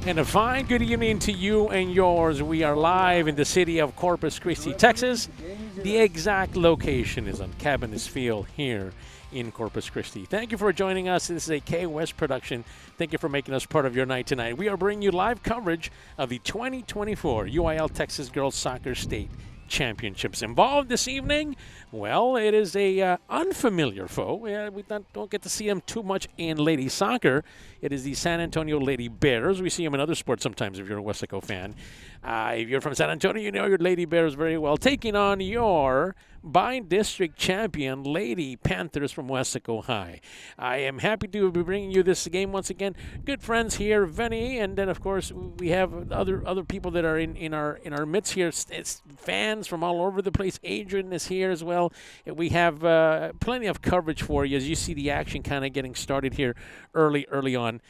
And a fine good evening to you and yours. We are live in the city of Corpus Christi, Texas. The exact location is on Cabinets Field here in Corpus Christi. Thank you for joining us. This is a K-West production. Thank you for making us part of your night tonight. We are bringing you live coverage of the 2024 UIL Texas Girls Soccer State Championships. Involved this evening, well, it is a unfamiliar foe. We don't get to see them too much in lady soccer. It is the San Antonio Lady Bears. We see them in other sports sometimes if you're a Weslaco fan. If you're from San Antonio, you know your Lady Bears very well. Taking on your by-district champion, Lady Panthers from Weslaco High. I am happy to be bringing you this game once again. Good friends here, Vinny, and then of course we have other people that are in our midst here. It's fans from all over the place. Adrian is here as well. We have plenty of coverage for you as you see the action kind of getting started here early on.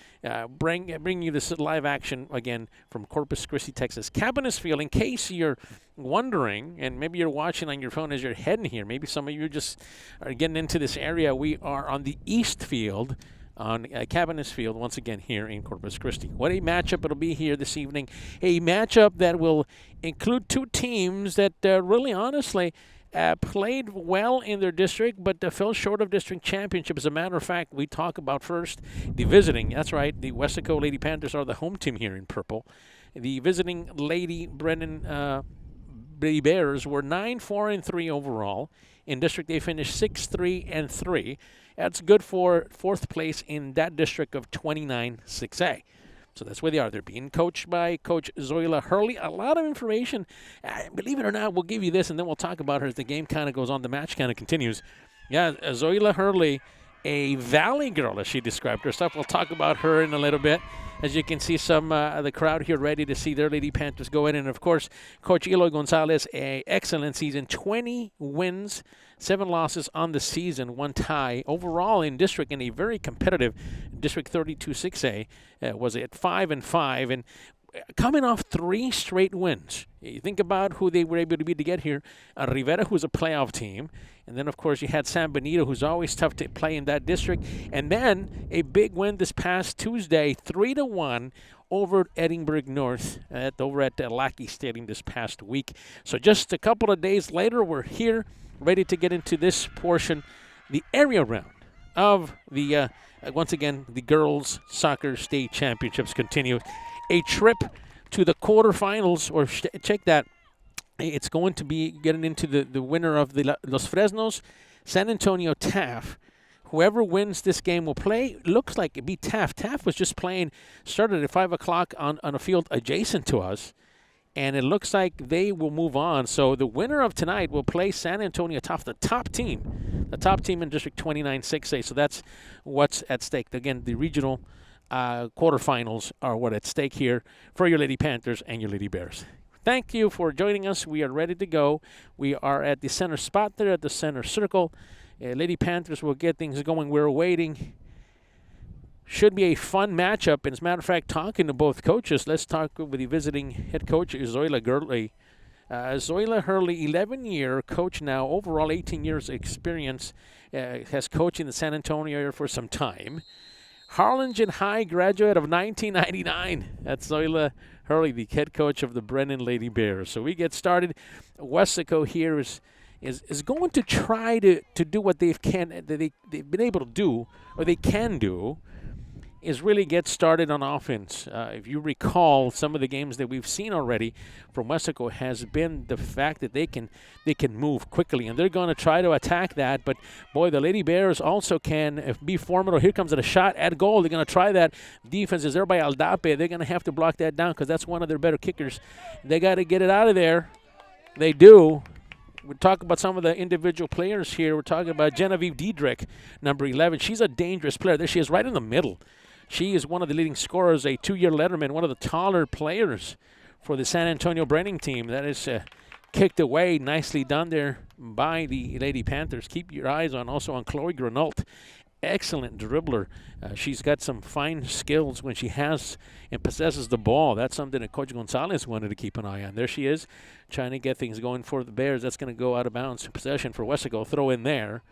Bring you this live action again from Corpus Christi, Texas. Cabinets Field, in case you're wondering, and maybe you're watching on your phone as you're heading here, maybe some of you just are getting into this area. We are on the East Field, on Cabinets Field, once again here in Corpus Christi. What a matchup it'll be here this evening. A matchup that will include two teams that really honestly played well in their district, but fell short of district championship. As a matter of fact, we talk about first the visiting. That's right, the Weslaco Lady Panthers are the home team here in purple. The visiting Lady Brennan Lady Bears were 9-4-3 overall. In district, they finished 6-3-3. That's good for fourth place in that district of 29-6A. So that's where they are. They're being coached by Coach Zoila Hurley. A lot of information. Believe it or not, we'll give you this, and then we'll talk about her as the game kind of goes on. The match kind of continues. Yeah, Zoila Hurley, a Valley girl, as she described herself. We'll talk about her in a little bit. As you can see, some the crowd here ready to see their Lady Panthers go in. And, of course, Coach Eloy Gonzalez, an excellent season. 20 wins, 7 losses on the season, 1 tie. Overall in district, in a very competitive District 32-6A, was at 5-5. And coming off 3 straight wins. You think about who they were able to be to get here. Rivera, who's a playoff team. And then, of course, you had San Benito, who's always tough to play in that district. And then a big win this past Tuesday, 3-1 over Edinburgh North over at Lackey Stadium this past week. So just a couple of days later, we're here ready to get into this portion, the area round of the, once again, the Girls Soccer State Championships continue. A trip to the quarterfinals, or check that. It's going to be getting into the winner of the Los Fresnos, San Antonio Taft. Whoever wins this game will play. Looks like it be Taft. Taft was just playing, started at 5 o'clock on a field adjacent to us, and it looks like they will move on. So the winner of tonight will play San Antonio Taft, the top team in District 29-6A. So that's what's at stake. Again, the regional quarterfinals are what at stake here for your Lady Panthers and your Lady Bears. Thank you for joining us. We are ready to go. We are at the center spot there at the center circle. Lady Panthers will get things going. We're waiting. Should be a fun matchup. And as a matter of fact, talking to both coaches, let's talk with the visiting head coach, Zoila Hurley. Zoila Hurley, 11-year coach now, overall 18 years experience, has coached in the San Antonio area for some time. Harlingen High graduate of 1999. That's Zoila Hurley, the head coach of the Brennan Lady Bears. So we get started. Weslaco here is going to try to do what they've been able to do, or they can do, is really get started on offense. If you recall, some of the games that we've seen already from Weslaco has been the fact that they can move quickly, and they're going to try to attack that. But, boy, the Lady Bears also can be formidable. Here comes a shot at goal. They're going to try that. Defense is there by Aldape. They're going to have to block that down because that's one of their better kickers. They got to get it out of there. They do. We talk about some of the individual players here. We're talking about Genevieve Diedrich, number 11. She's a dangerous player. There she is right in the middle. She is one of the leading scorers, a 2-year letterman, one of the taller players for the San Antonio Brennan team. That is kicked away. Nicely done there by the Lady Panthers. Keep your eyes also on Chloe Granault. Excellent dribbler. She's got some fine skills when she has and possesses the ball. That's something that Coach Gonzalez wanted to keep an eye on. There she is, trying to get things going for the Bears. That's going to go out of bounds. Possession for Weslaco. Throw in there.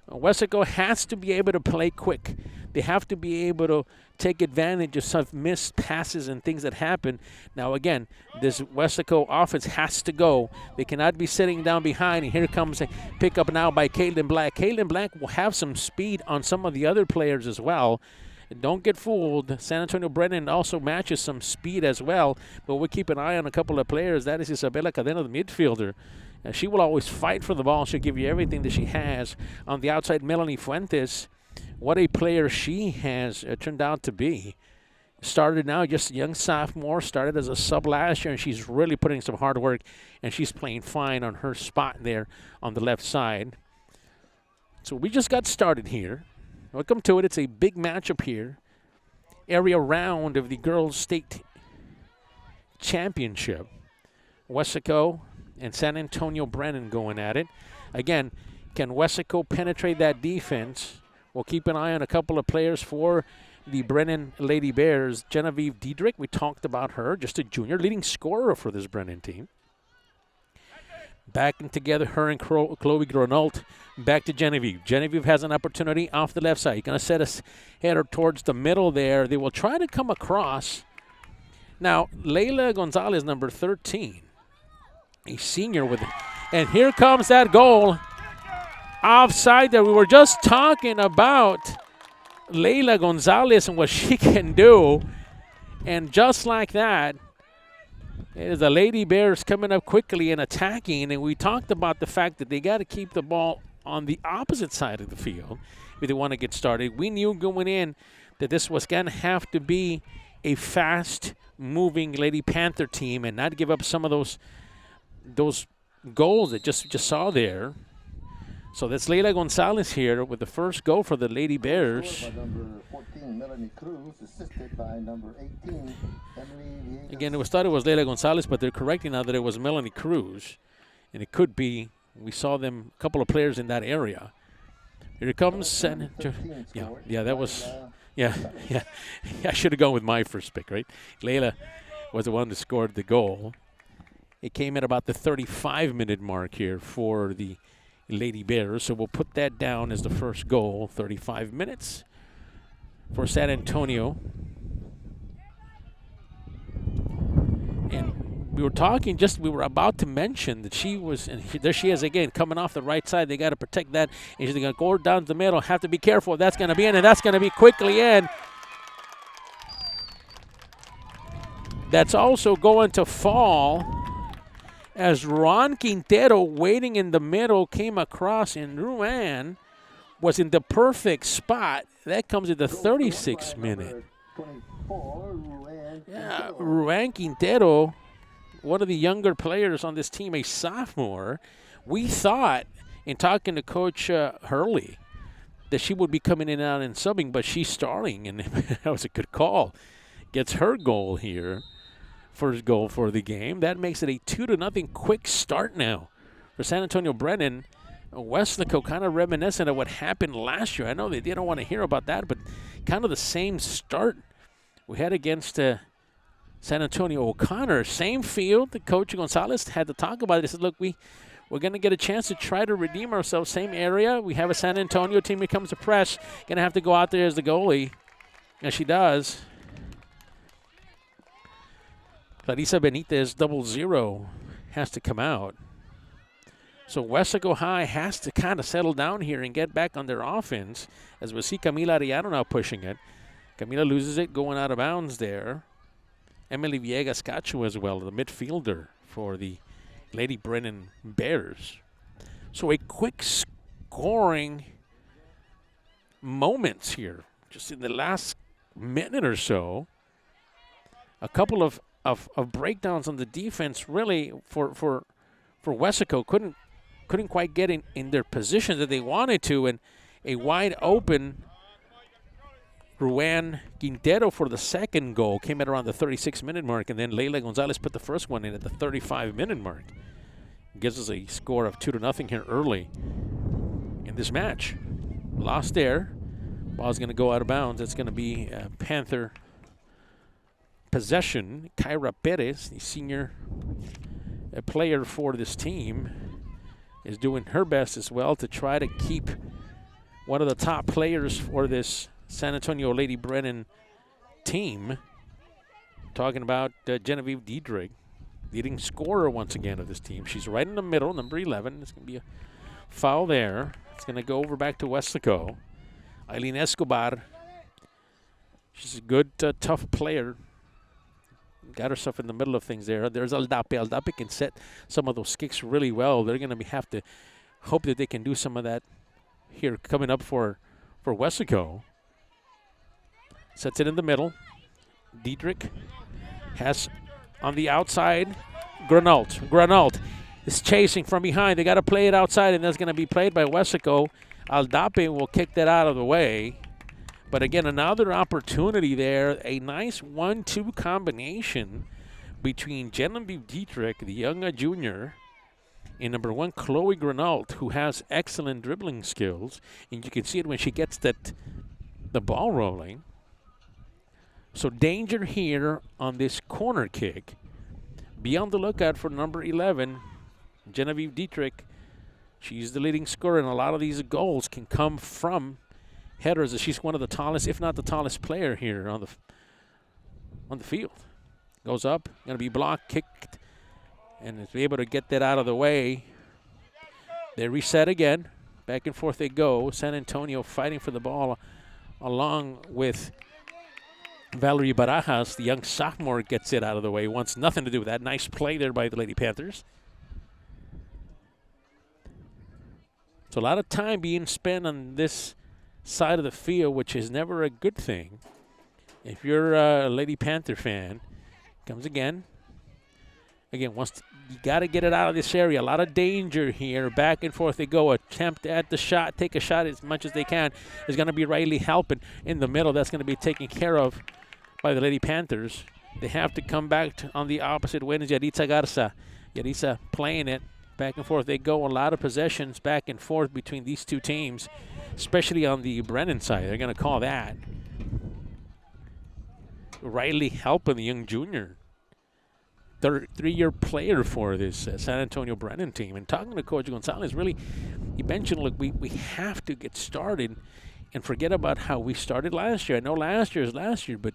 Weslaco has to be able to play quick. They have to be able to take advantage of some missed passes and things that happen. Now, again, this Weslaco offense has to go. They cannot be sitting down behind, and here comes a pickup now by Caitlin Black. Caitlin Black will have some speed on some of the other players as well. And don't get fooled. San Antonio Brennan also matches some speed as well, but we'll keep an eye on a couple of players. That is Isabela Cadena, the midfielder. She will always fight for the ball. She'll give you everything that she has. On the outside, Melanie Fuentes. What a player she has turned out to be. Started now just a young sophomore, started as a sub last year, and she's really putting some hard work, and she's playing fine on her spot there on the left side. So we just got started here. Welcome to it. It's a big matchup here. Area round of the girls' state championship. Weslaco and San Antonio Brennan going at it. Again, can Weslaco penetrate that defense? We'll keep an eye on a couple of players for the Brennan Lady Bears. Genevieve Diedrich, we talked about her, just a junior, leading scorer for this Brennan team. Backing together, her and Chloe Gronault. Back to Genevieve. Genevieve has an opportunity off the left side. You're going to set us header towards the middle there. They will try to come across. Now, Leila Gonzalez, number 13, a senior with it. And here comes that goal. Offside there. We were just talking about Leila Gonzalez and what she can do. And just like that, it is the Lady Bears coming up quickly and attacking. And we talked about the fact that they got to keep the ball on the opposite side of the field if they want to get started. We knew going in that this was going to have to be a fast-moving Lady Panther team and not give up some of those goals that just saw there. So that's Leila Gonzalez here with the first goal for the Lady Bears. By number 14, Melanie Cruz, assisted by number 18, Emily. Again, it was thought it was Leila Gonzalez, but they're correcting now that it was Melanie Cruz. And it could be, we saw them, a couple of players in that area. Here it comes. Yeah, that was, yeah. I should have gone with my first pick, right? Leila was the one that scored the goal. It came at about the 35-minute mark here for the Lady Bears, so we'll put that down as the first goal. 35 minutes for San Antonio. And we were about to mention that she was, and there she is again, coming off the right side. They got to protect that. And she's going to go down the middle. Have to be careful. That's going to be in, and that's going to be quickly in. That's also going to fall as Ron Quintero, waiting in the middle, came across, and Ruan was in the perfect spot. That comes at the 36th minute. Yeah, Ruan Quintero, one of the younger players on this team, a sophomore. We thought, in talking to Coach Hurley, that she would be coming in and out and subbing, but she's starting, and that was a good call. Gets her goal here. First goal for the game. That makes it a 2-0 quick start now for San Antonio Brennan. Weslaco kind of reminiscent of what happened last year. I know they didn't want to hear about that, but kind of the same start we had against San Antonio O'Connor. Same field. The coach Gonzalez had to talk about it. He said, look, we're going to get a chance to try to redeem ourselves. Same area. We have a San Antonio team that comes to press. Going to have to go out there as the goalie. And she does. Clarissa Benitez, 0-0, has to come out. So Weslaco High has to kind of settle down here and get back on their offense, as we see Camila Arellano now pushing it. Camila loses it, going out of bounds there. Emily Villegas Cacho as well, the midfielder for the Lady Brennan Bears. So a quick scoring moments here, just in the last minute or so. A couple of breakdowns on the defense, really, for Weslaco. Couldn't quite get in their position that they wanted to, and a wide open Ruan Quintero for the second goal came at around the 36-minute mark, and then Leila Gonzalez put the first one in at the 35-minute mark. Gives us a score of 2-0 here early in this match. Lost there. Ball's going to go out of bounds. It's going to be Panther possession. Kyra Perez, the senior player for this team, is doing her best as well to try to keep one of the top players for this San Antonio Lady Brennan team. Talking about Genevieve Diedrich, leading scorer once again of this team. She's right in the middle, number 11. It's going to be a foul there. It's going to go over back to Weslaco. Eileen Escobar. She's a good, tough player. Got herself in the middle of things there. There's Aldape. Aldape can set some of those kicks really well. They're going to have to hope that they can do some of that here coming up for Weslaco. Sets it in the middle. Diedrich has on the outside Granault. Granault is chasing from behind. They got to play it outside, and that's going to be played by Weslaco. Aldape will kick that out of the way. But again, another opportunity there. A nice 1-2 combination between Genevieve Diedrich, the young junior, and number 1, Chloe Granault, who has excellent dribbling skills. And you can see it when she gets the ball rolling. So danger here on this corner kick. Be on the lookout for number 11, Genevieve Diedrich. She's the leading scorer, and a lot of these goals can come from headers. She's one of the tallest, if not the tallest player here on the field. Goes up, going to be blocked, kicked, and is able to get that out of the way. They reset again. Back and forth they go. San Antonio fighting for the ball along with Valerie Barajas, the young sophomore, gets it out of the way. Wants nothing to do with that. Nice play there by the Lady Panthers. So a lot of time being spent on this side of the field, which is never a good thing. If you're a Lady Panther fan, comes again. Again, you got to get it out of this area. A lot of danger here. Back and forth they go. Attempt at the shot. Take a shot as much as they can. Is going to be Riley helping in the middle. That's going to be taken care of by the Lady Panthers. They have to come back on the opposite wing. Is Yaritza Garza. Yaritza playing it. Back and forth they go. A lot of possessions back and forth between these two teams, especially on the Brennan side. They're going to call that. Riley helping the young junior. 3-year player for this San Antonio Brennan team. And talking to Coach Gonzalez, really, he mentioned, look, we have to get started and forget about how we started last year. I know last year is last year, but,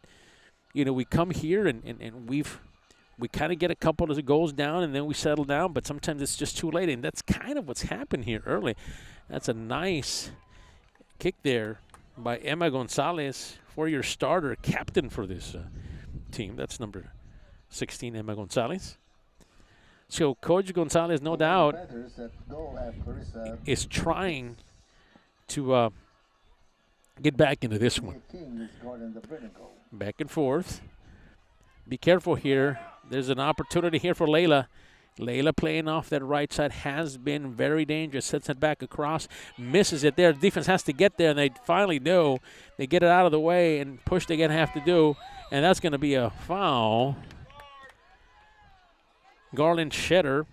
you know, we come here and we kind of get a couple of goals down and then we settle down, but sometimes it's just too late. And that's kind of what's happened here early. That's a nice kick there by Emma Gonzalez, 4-year starter, captain for this team. That's number 16, Emma Gonzalez. So Coach Gonzalez, no doubt, is trying to get back into this one. Back and forth. Be careful here. There's an opportunity here for Layla. Layla playing off that right side has been very dangerous. Sets it back across. Misses it there. The defense has to get there, and they finally do. They get it out of the way and push they gonna have to do. And that's going to be a foul. Garland Shedder.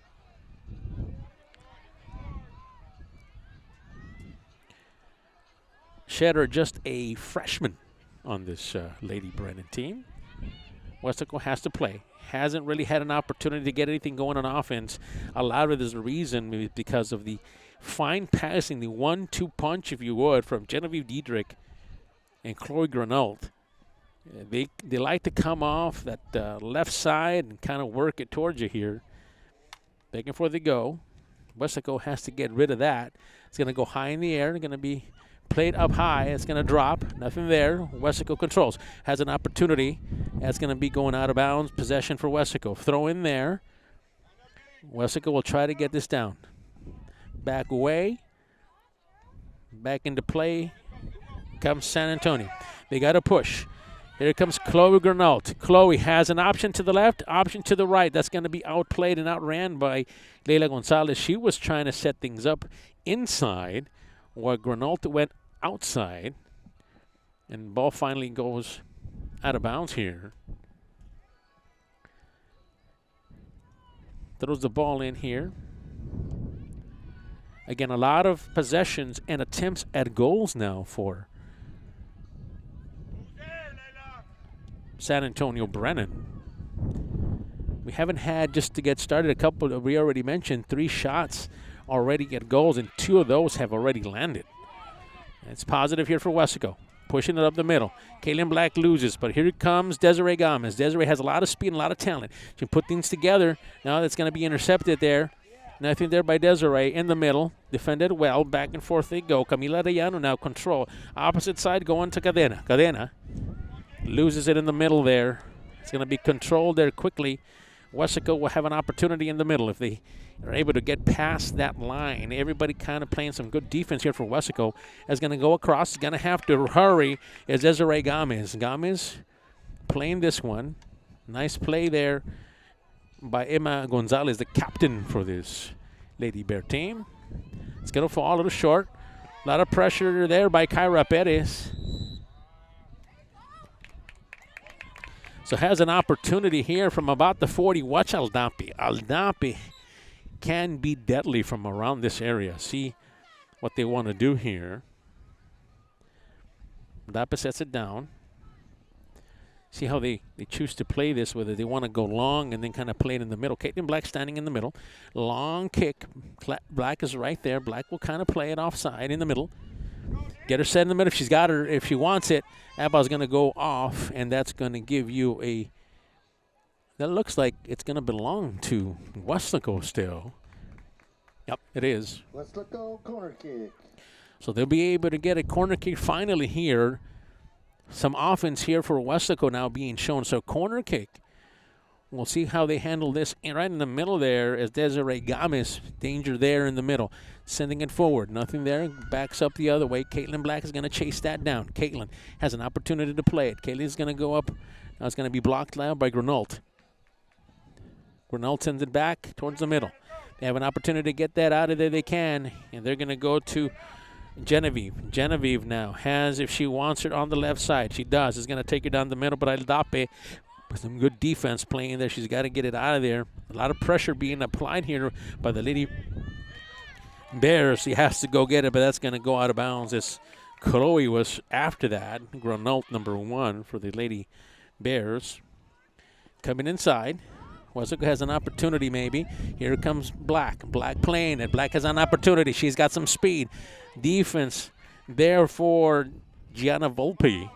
Shedder, just a freshman on this Lady Brennan team. Weslaco has to play. Hasn't really had an opportunity to get anything going on offense. A lot of it is the reason because of the fine passing, the 1-2 punch, if you would, from Genevieve Diedrich and Chloe Granault. They like to come off that left side and kind of work it towards you here. Back and forth they go. Weslaco has to get rid of that. It's going to go high in the air. It's going to be played up high. It's going to drop. Nothing there. Weslaco controls. Has an opportunity. That's going to be going out of bounds. Possession for Weslaco. Throw in there. Weslaco will try to get this down. Back away. Back into play comes San Antonio. They got to push. Here comes Chloe Granault. Chloe has an option to the left, option to the right. That's going to be outplayed and outran by Leila Gonzalez. She was trying to set things up inside while Granault went outside. And ball finally goes out of bounds here. Throws the ball in here. Again, a lot of possessions and attempts at goals now for San Antonio Brennan. We haven't had, just to get started, a couple we already mentioned, 3 shots already at goals, and 2 of those have already landed. It's positive here for Weslaco. pushing it up the middle. Caitlin Black loses, but here comes Desiree Gomez. Desiree has a lot of speed and a lot of talent. She can put things together. Now that's going to be intercepted there. Nothing there by Desiree in the middle. Defended well. Back and forth they go. Camila Arellano now control. Opposite side going to Cadena. Cadena loses it in the middle there. It's going to be controlled there quickly. Weslaco will have an opportunity in the middle if they are able to get past that line. Everybody kind of playing some good defense here for Weslaco. Is going to go across. Is going to have to hurry. Is Desiree Gomez. Gomez playing this one. Nice play there by Emma Gonzalez, the captain for this Lady Bear team. It's going to fall a little short. A lot of pressure there by Kyra Perez. So has an opportunity here from about the 40. Watch Aldapi. Aldapi can be deadly from around this area. See what they want to do here. Aldapi sets it down. See how they choose to play this, whether they want to go long and then kind of play it in the middle. Caitlin Black standing in the middle. Long kick. Black is right there. Black will kind of play it offside in the middle. Get her set in the middle if she's got her, if she wants it. That ball's going to go off, and that's going to give you a, that looks like it's going to belong to Weslaco still. Yep, it is. Weslaco corner kick. So they'll be able to get a corner kick finally here. Some offense here for Weslaco now being shown. So corner kick. We'll see how they handle this. And right in the middle there is Desiree Gomez. Danger there in the middle. Sending it forward. Nothing there. Backs up the other way. Caitlin Black is going to chase that down. Caitlin has an opportunity to play it. Caitlin's going to go up. Now it's going to be blocked now by Granault. Granault sends it back towards the middle. They have an opportunity to get that out of there. They can. And they're going to go to Genevieve. Genevieve now has, if she wants it on the left side, she does. It's going to take her down the middle, but Aldape with some good defense playing there. She's got to get it out of there. A lot of pressure being applied here by the Lady Bears. She has to go get it, but that's going to go out of bounds. As Chloe was after that. Granault number 1 for the Lady Bears. Coming inside. Weslaco has an opportunity maybe. Here comes Black. Black playing it. Black has an opportunity. She's got some speed. Defense there for Gianna Volpe.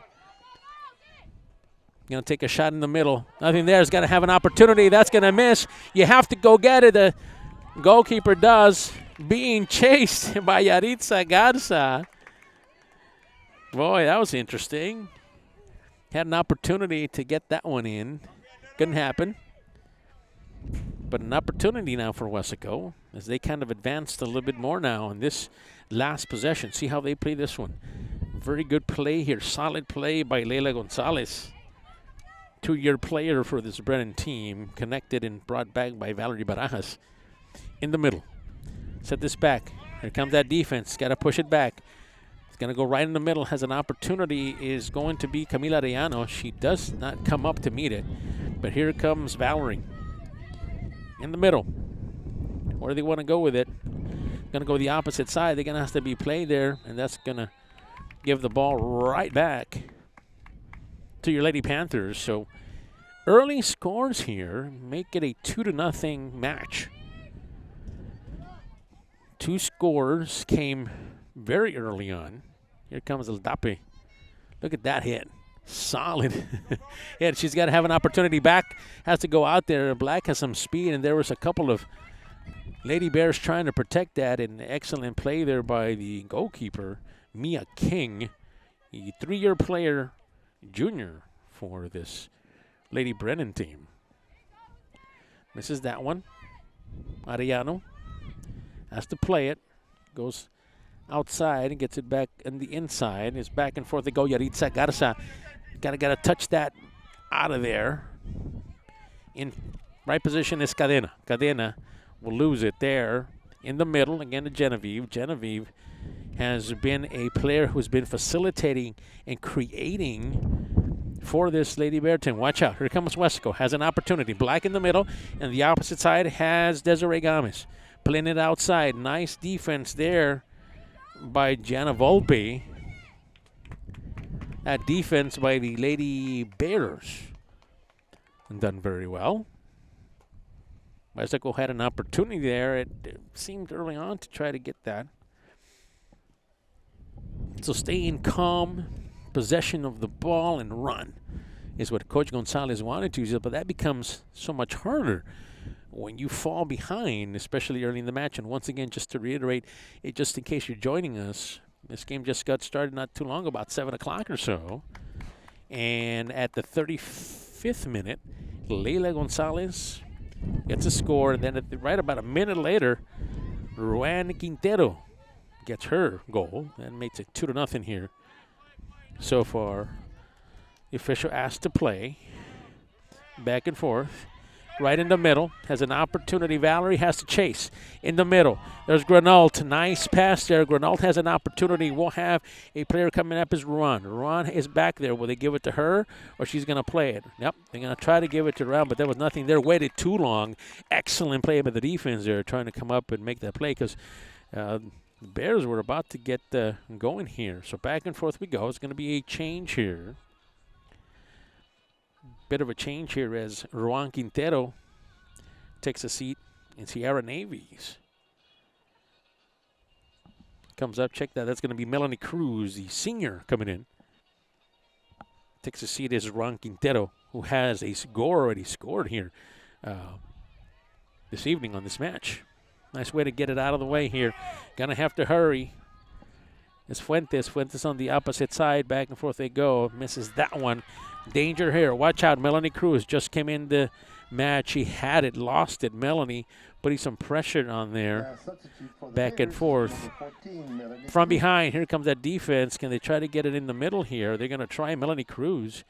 Going to take a shot in the middle. Nothing there. Is going to have an opportunity. That's going to miss. You have to go get it. The goalkeeper does. Being chased by Yaritza Garza. Boy, that was interesting. Had an opportunity to get that one in. Couldn't happen. But an opportunity now for Weslaco as they kind of advanced a little bit more now on this last possession. See how they play this one. Very good play here. Solid play by Leila Gonzalez. 2-year player for this Brennan team. Connected and brought back by Valerie Barajas. In the middle. Set this back. Here comes that defense. Got to push it back. It's going to go right in the middle. Has an opportunity. Is going to be Camila Arellano. She does not come up to meet it. But here comes Valerie. In the middle. Where do they want to go with it? Going to go the opposite side. They're going to have to be played there. And that's going to give the ball right back to your Lady Panthers. So early scores here make it a 2-0 match. 2 scores came very early on. Here comes Aldape. Look at that hit. Solid. Yeah, she's got to have an opportunity back. Has to go out there. Black has some speed, and there was a couple of Lady Bears trying to protect that. An excellent play there by the goalkeeper, Mia King, a 3-year player, junior for this Lady Brennan team. Misses that one. Arellano has to play it. Goes outside and gets it back on the inside. It's back and forth. They go. Yaritza Garza. Got to touch that out of there. In right position is Cadena. Cadena will lose it there in the middle. Again to Genevieve. Genevieve has been a player who's been facilitating and creating for this Lady Bear team. Watch out. Here comes Weslaco. Has an opportunity. Black in the middle. And the opposite side has Desiree Gomez. Playing it outside. Nice defense there by Gianna Volpe. That defense by the Lady Bears done very well. Weslaco had an opportunity there. It seemed early on to try to get that. So staying calm, possession of the ball and run is what Coach Gonzalez wanted to do, but that becomes so much harder when you fall behind, especially early in the match. And once again, just to reiterate, just in case you're joining us, this game just got started not too long, about 7 o'clock or so. And at the 35th minute, Leila Gonzalez gets a score, and then right about a minute later, Ruan Quintero gets her goal. That makes it 2-0 here. So far, the official asked to play. Back and forth. Right in the middle. Has an opportunity. Valerie has to chase. In the middle. There's Granault. Nice pass there. Granault has an opportunity. We'll have a player coming up as Ruan. Ruan is back there. Will they give it to her or she's going to play it? Yep. They're going to try to give it to Ruan, but there was nothing there. Waited too long. Excellent play by the defense there, trying to come up and make that play because the Bears were about to get going here. So back and forth we go. It's going to be a change here. Bit of a change here as Ruan Quintero takes a seat in Sierra Navies. Comes up, check that. That's going to be Melanie Cruz, the senior, coming in. Takes a seat as Ruan Quintero, who has a score already scored here this evening on this match. Nice way to get it out of the way here. Gonna have to hurry. It's Fuentes. Fuentes on the opposite side. Back and forth they go. Misses that one. Danger here. Watch out. Melanie Cruz just came in the match. She had it. Lost it. Melanie putting some pressure on there. Back and forth. From behind. Here comes that defense. Can they try to get it in the middle here? They're going to try Melanie Cruz.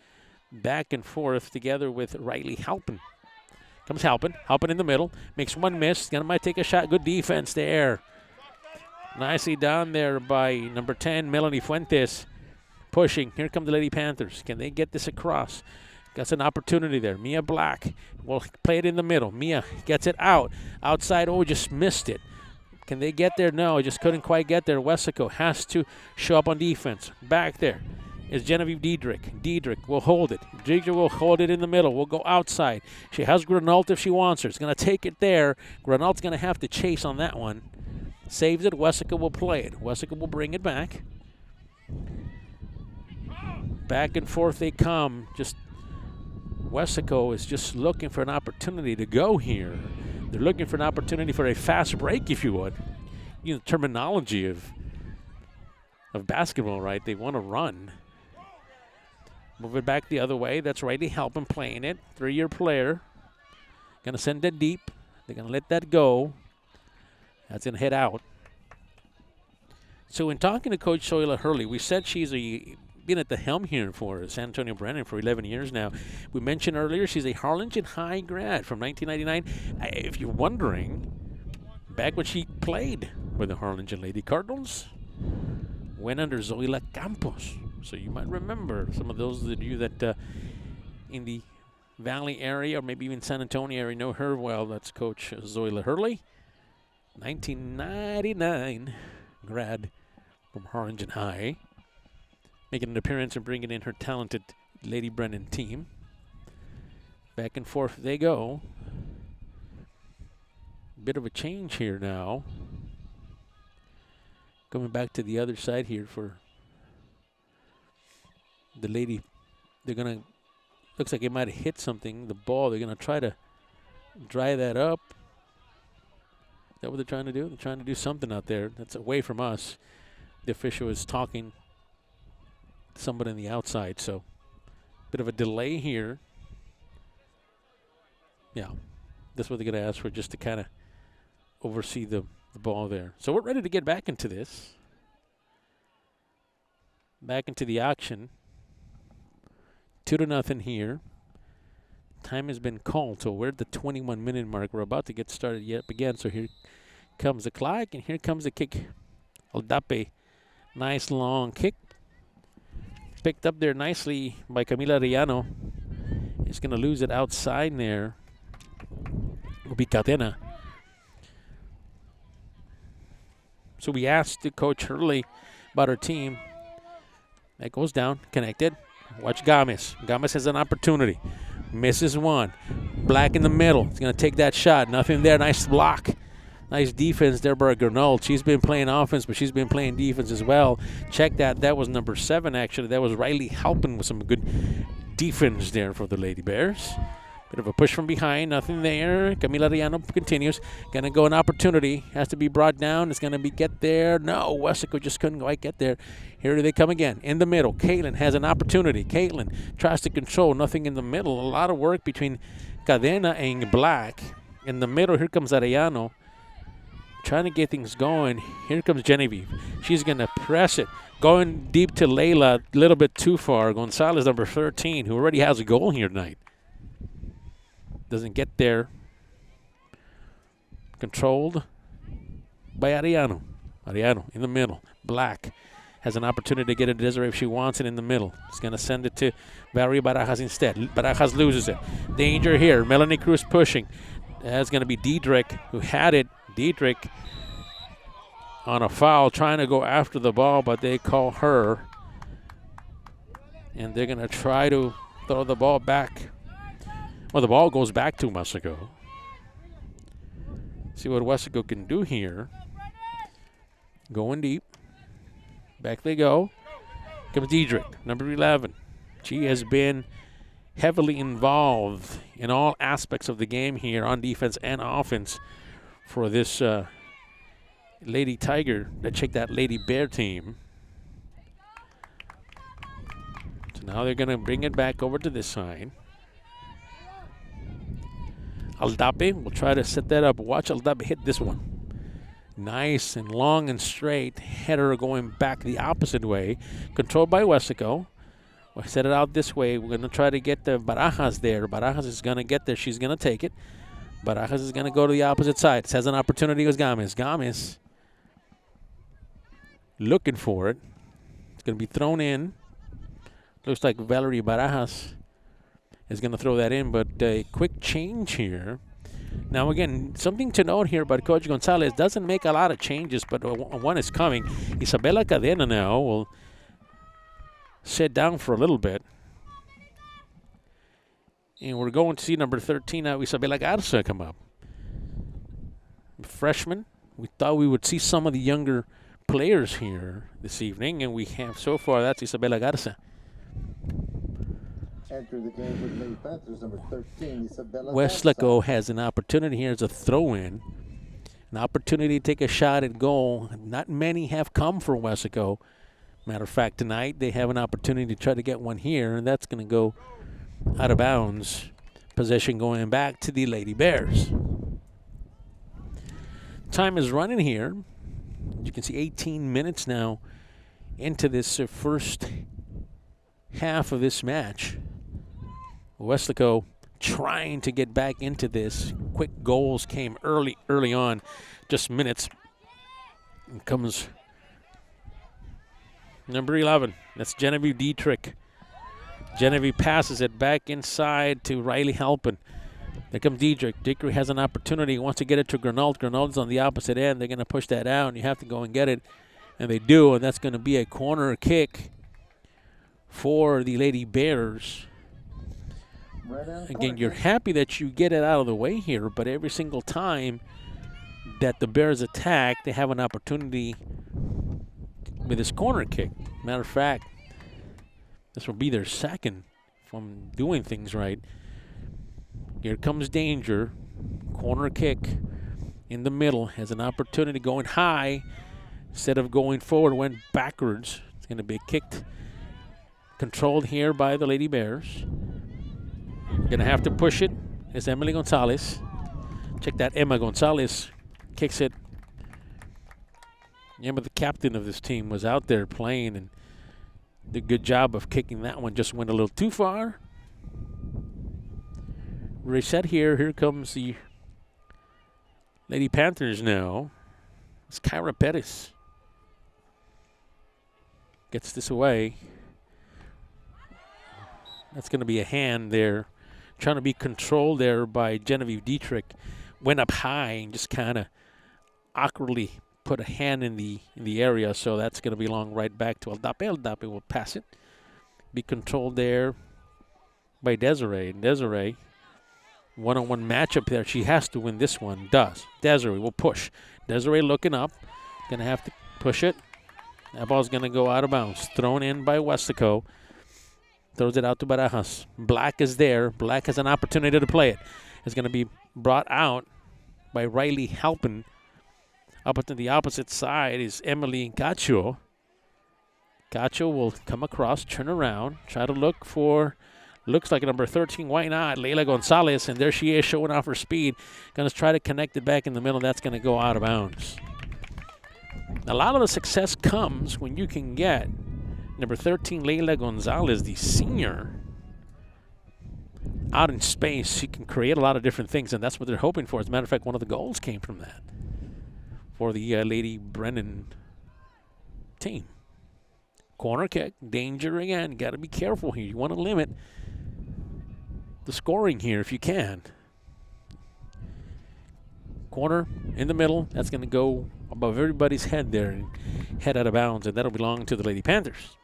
Back and forth together with Riley Halpin. Comes Halpin. Halpin in the middle. Makes one miss. Gonna might take a shot. Good defense there. Nicely down there by number 10, Melanie Fuentes. Pushing. Here come the Lady Panthers. Can they get this across? Got an opportunity there. Mia Black will play it in the middle. Mia gets it out. Outside. Oh, just missed it. Can they get there? No, just couldn't quite get there. Weslaco has to show up on defense. Back there is Genevieve Diedrich. Diedrich will hold it. Diedrich will hold it in the middle. We'll go outside. She has Granault if she wants her. It's going to take it there. Granault's going to have to chase on that one. Saves it. Weslaco will play it. Weslaco will bring it back. Back and forth they come. Just Weslaco is just looking for an opportunity to go here. They're looking for an opportunity for a fast break, if you would. You know, the terminology of basketball, right? They want to run. Move it back the other way. That's Riley Halpin playing it. 3-year player. Going to send it deep. They're going to let that go. That's going to head out. So in talking to Coach Zoila Hurley, we said she's been at the helm here for San Antonio Brennan for 11 years now. We mentioned earlier she's a Harlingen High grad from 1999. If you're wondering, back when she played with the Harlingen Lady Cardinals, went under Zoila Campos. So you might remember some of those of you that in the Valley area or maybe even San Antonio area know her well. That's Coach Zoila Hurley, 1999 grad from Harlingen High, making an appearance and bringing in her talented Lady Brennan team. Back and forth they go. Bit of a change here now. Coming back to the other side here for the Lady. They're going to, looks like it might have hit something, the ball. They're going to try to dry that up. Is that what they're trying to do? They're trying to do something out there. That's away from us. The official is talking to somebody on the outside, so bit of a delay here. Yeah, that's what they're going to ask for, just to kind of oversee the ball there. So we're ready to get back into this. Back into the action. 2-0 here. Time has been called, so we're at the 21-minute mark. We're about to get started yet again. So here comes the clock, and here comes the kick. Aldape, nice long kick. Picked up there nicely by Camila Arellano. He's going to lose it outside there. Will be Cadena. So we asked Coach Hurley about her team. That goes down, connected. Watch Gomez. Gomez has an opportunity. Misses one. Black in the middle. He's going to take that shot. Nothing there. Nice block. Nice defense there by Gernald. She's been playing offense, but she's been playing defense as well. Check that. That was number 7, actually. That was Riley helping with some good defense there for the Lady Bears. Bit of a push from behind. Nothing there. Camila Riano continues. Going to go an opportunity. Has to be brought down. It's going to be get there. No, Weslaco just couldn't quite get there. Here they come again. In the middle. Caitlin has an opportunity. Caitlin tries to control. Nothing in the middle. A lot of work between Cadena and Black. In the middle, here comes Arellano. Trying to get things going. Here comes Genevieve. She's going to press it. Going deep to Layla, a little bit too far. Gonzalez, number 13, who already has a goal here tonight. Doesn't get there. Controlled by Arellano. Arellano in the middle. Black has an opportunity to get it to Desiree if she wants it in the middle. She's going to send it to Valerie Barajas instead. Barajas loses it. Danger here. Melanie Cruz pushing. That's going to be Diedrich who had it. Diedrich on a foul trying to go after the ball, but they call her. And they're going to try to throw the ball back. Well, the ball goes back to Weslaco. See what Weslaco can do here. Going deep. Back they go. Comes Diedrich, number 11. She has been heavily involved in all aspects of the game here on defense and offense for this Lady Tiger. Let's check that Lady Bear team. So now they're going to bring it back over to this side. Aldape will try to set that up. Watch Aldape hit this one. Nice and long and straight. Header going back the opposite way. Controlled by Weslaco. We'll set it out this way. We're going to try to get the Barajas there. Barajas is going to get there. She's going to take it. Barajas is going to go to the opposite side. Has an opportunity with Gomez. Gomez looking for it. It's going to be thrown in. Looks like Valerie Barajas is going to throw that in, but a quick change here. Now, again, something to note here about Coach Gonzalez. Doesn't make a lot of changes, but one is coming. Isabela Cadena now will sit down for a little bit. And we're going to see number 13 now, Isabela Garza, come up. Freshman. We thought we would see some of the younger players here this evening, and we have so far. That's Isabela Garza. Enter the game with Lady Panthers, number 13, Isabela Weslaco has an opportunity here as a throw-in. An opportunity to take a shot at goal. Not many have come for Weslaco. Matter of fact, tonight they have an opportunity to try to get one here, and that's going to go out of bounds. Possession going back to the Lady Bears. Time is running here. You can see 18 minutes now into this first half of this match. Weslaco trying to get back into this. Quick goals came early on, just minutes. And comes number 11. That's Genevieve Dietrich. Genevieve passes it back inside to Riley Halpin. There comes Diedrich. Dietrich has an opportunity. Wants to get it to Gernald. Gernald's on the opposite end. They're going to push that out, and you have to go and get it. And they do, and that's going to be a corner kick for the Lady Bears. Again, you're happy that you get it out of the way here, but every single time that the Bears attack, they have an opportunity with this corner kick. Matter of fact, this will be their second from doing things right. Here comes danger. Corner kick in the middle. Has an opportunity going high. Instead of going forward, went backwards. It's going to be kicked. Controlled here by the Lady Bears. Going to have to push it. It's Emily Gonzalez. Check that. Emma Gonzalez kicks it. Emma, the captain of this team, was out there playing and did a good job of kicking that one. Just went a little too far. Reset here. Here comes the Lady Panthers now. It's Kyra Pettis. Gets this away. That's going to be a hand there. Trying to be controlled there by Genevieve Dietrich. Went up high and just kind of awkwardly put a hand in the area. So that's going to belong right back to Aldape. Aldape will pass it. Be controlled there by Desiree. And Desiree one-on-one matchup there. She has to win this one. Does. Desiree will push. Desiree looking up. Going to have to push it. That ball's going to go out of bounds. Thrown in by Weslaco. Throws it out to Barajas. Black is there. Black has an opportunity to play it. It's going to be brought out by Riley Halpin. Up to the opposite side is Emily Cacho. Cacho will come across, turn around, try to look for, looks like number 13, why not, Leila Gonzalez, and there she is showing off her speed. Going to try to connect it back in the middle. That's going to go out of bounds. A lot of the success comes when you can get number 13, Leila Gonzalez, the senior, out in space. She can create a lot of different things, and that's what they're hoping for. As a matter of fact, one of the goals came from that for the Lady Brennan team. Corner kick, danger again. Got to be careful here. You want to limit the scoring here if you can. Corner in the middle. That's going to go above everybody's head there and head out of bounds, and that'll belong to the Lady Panthers.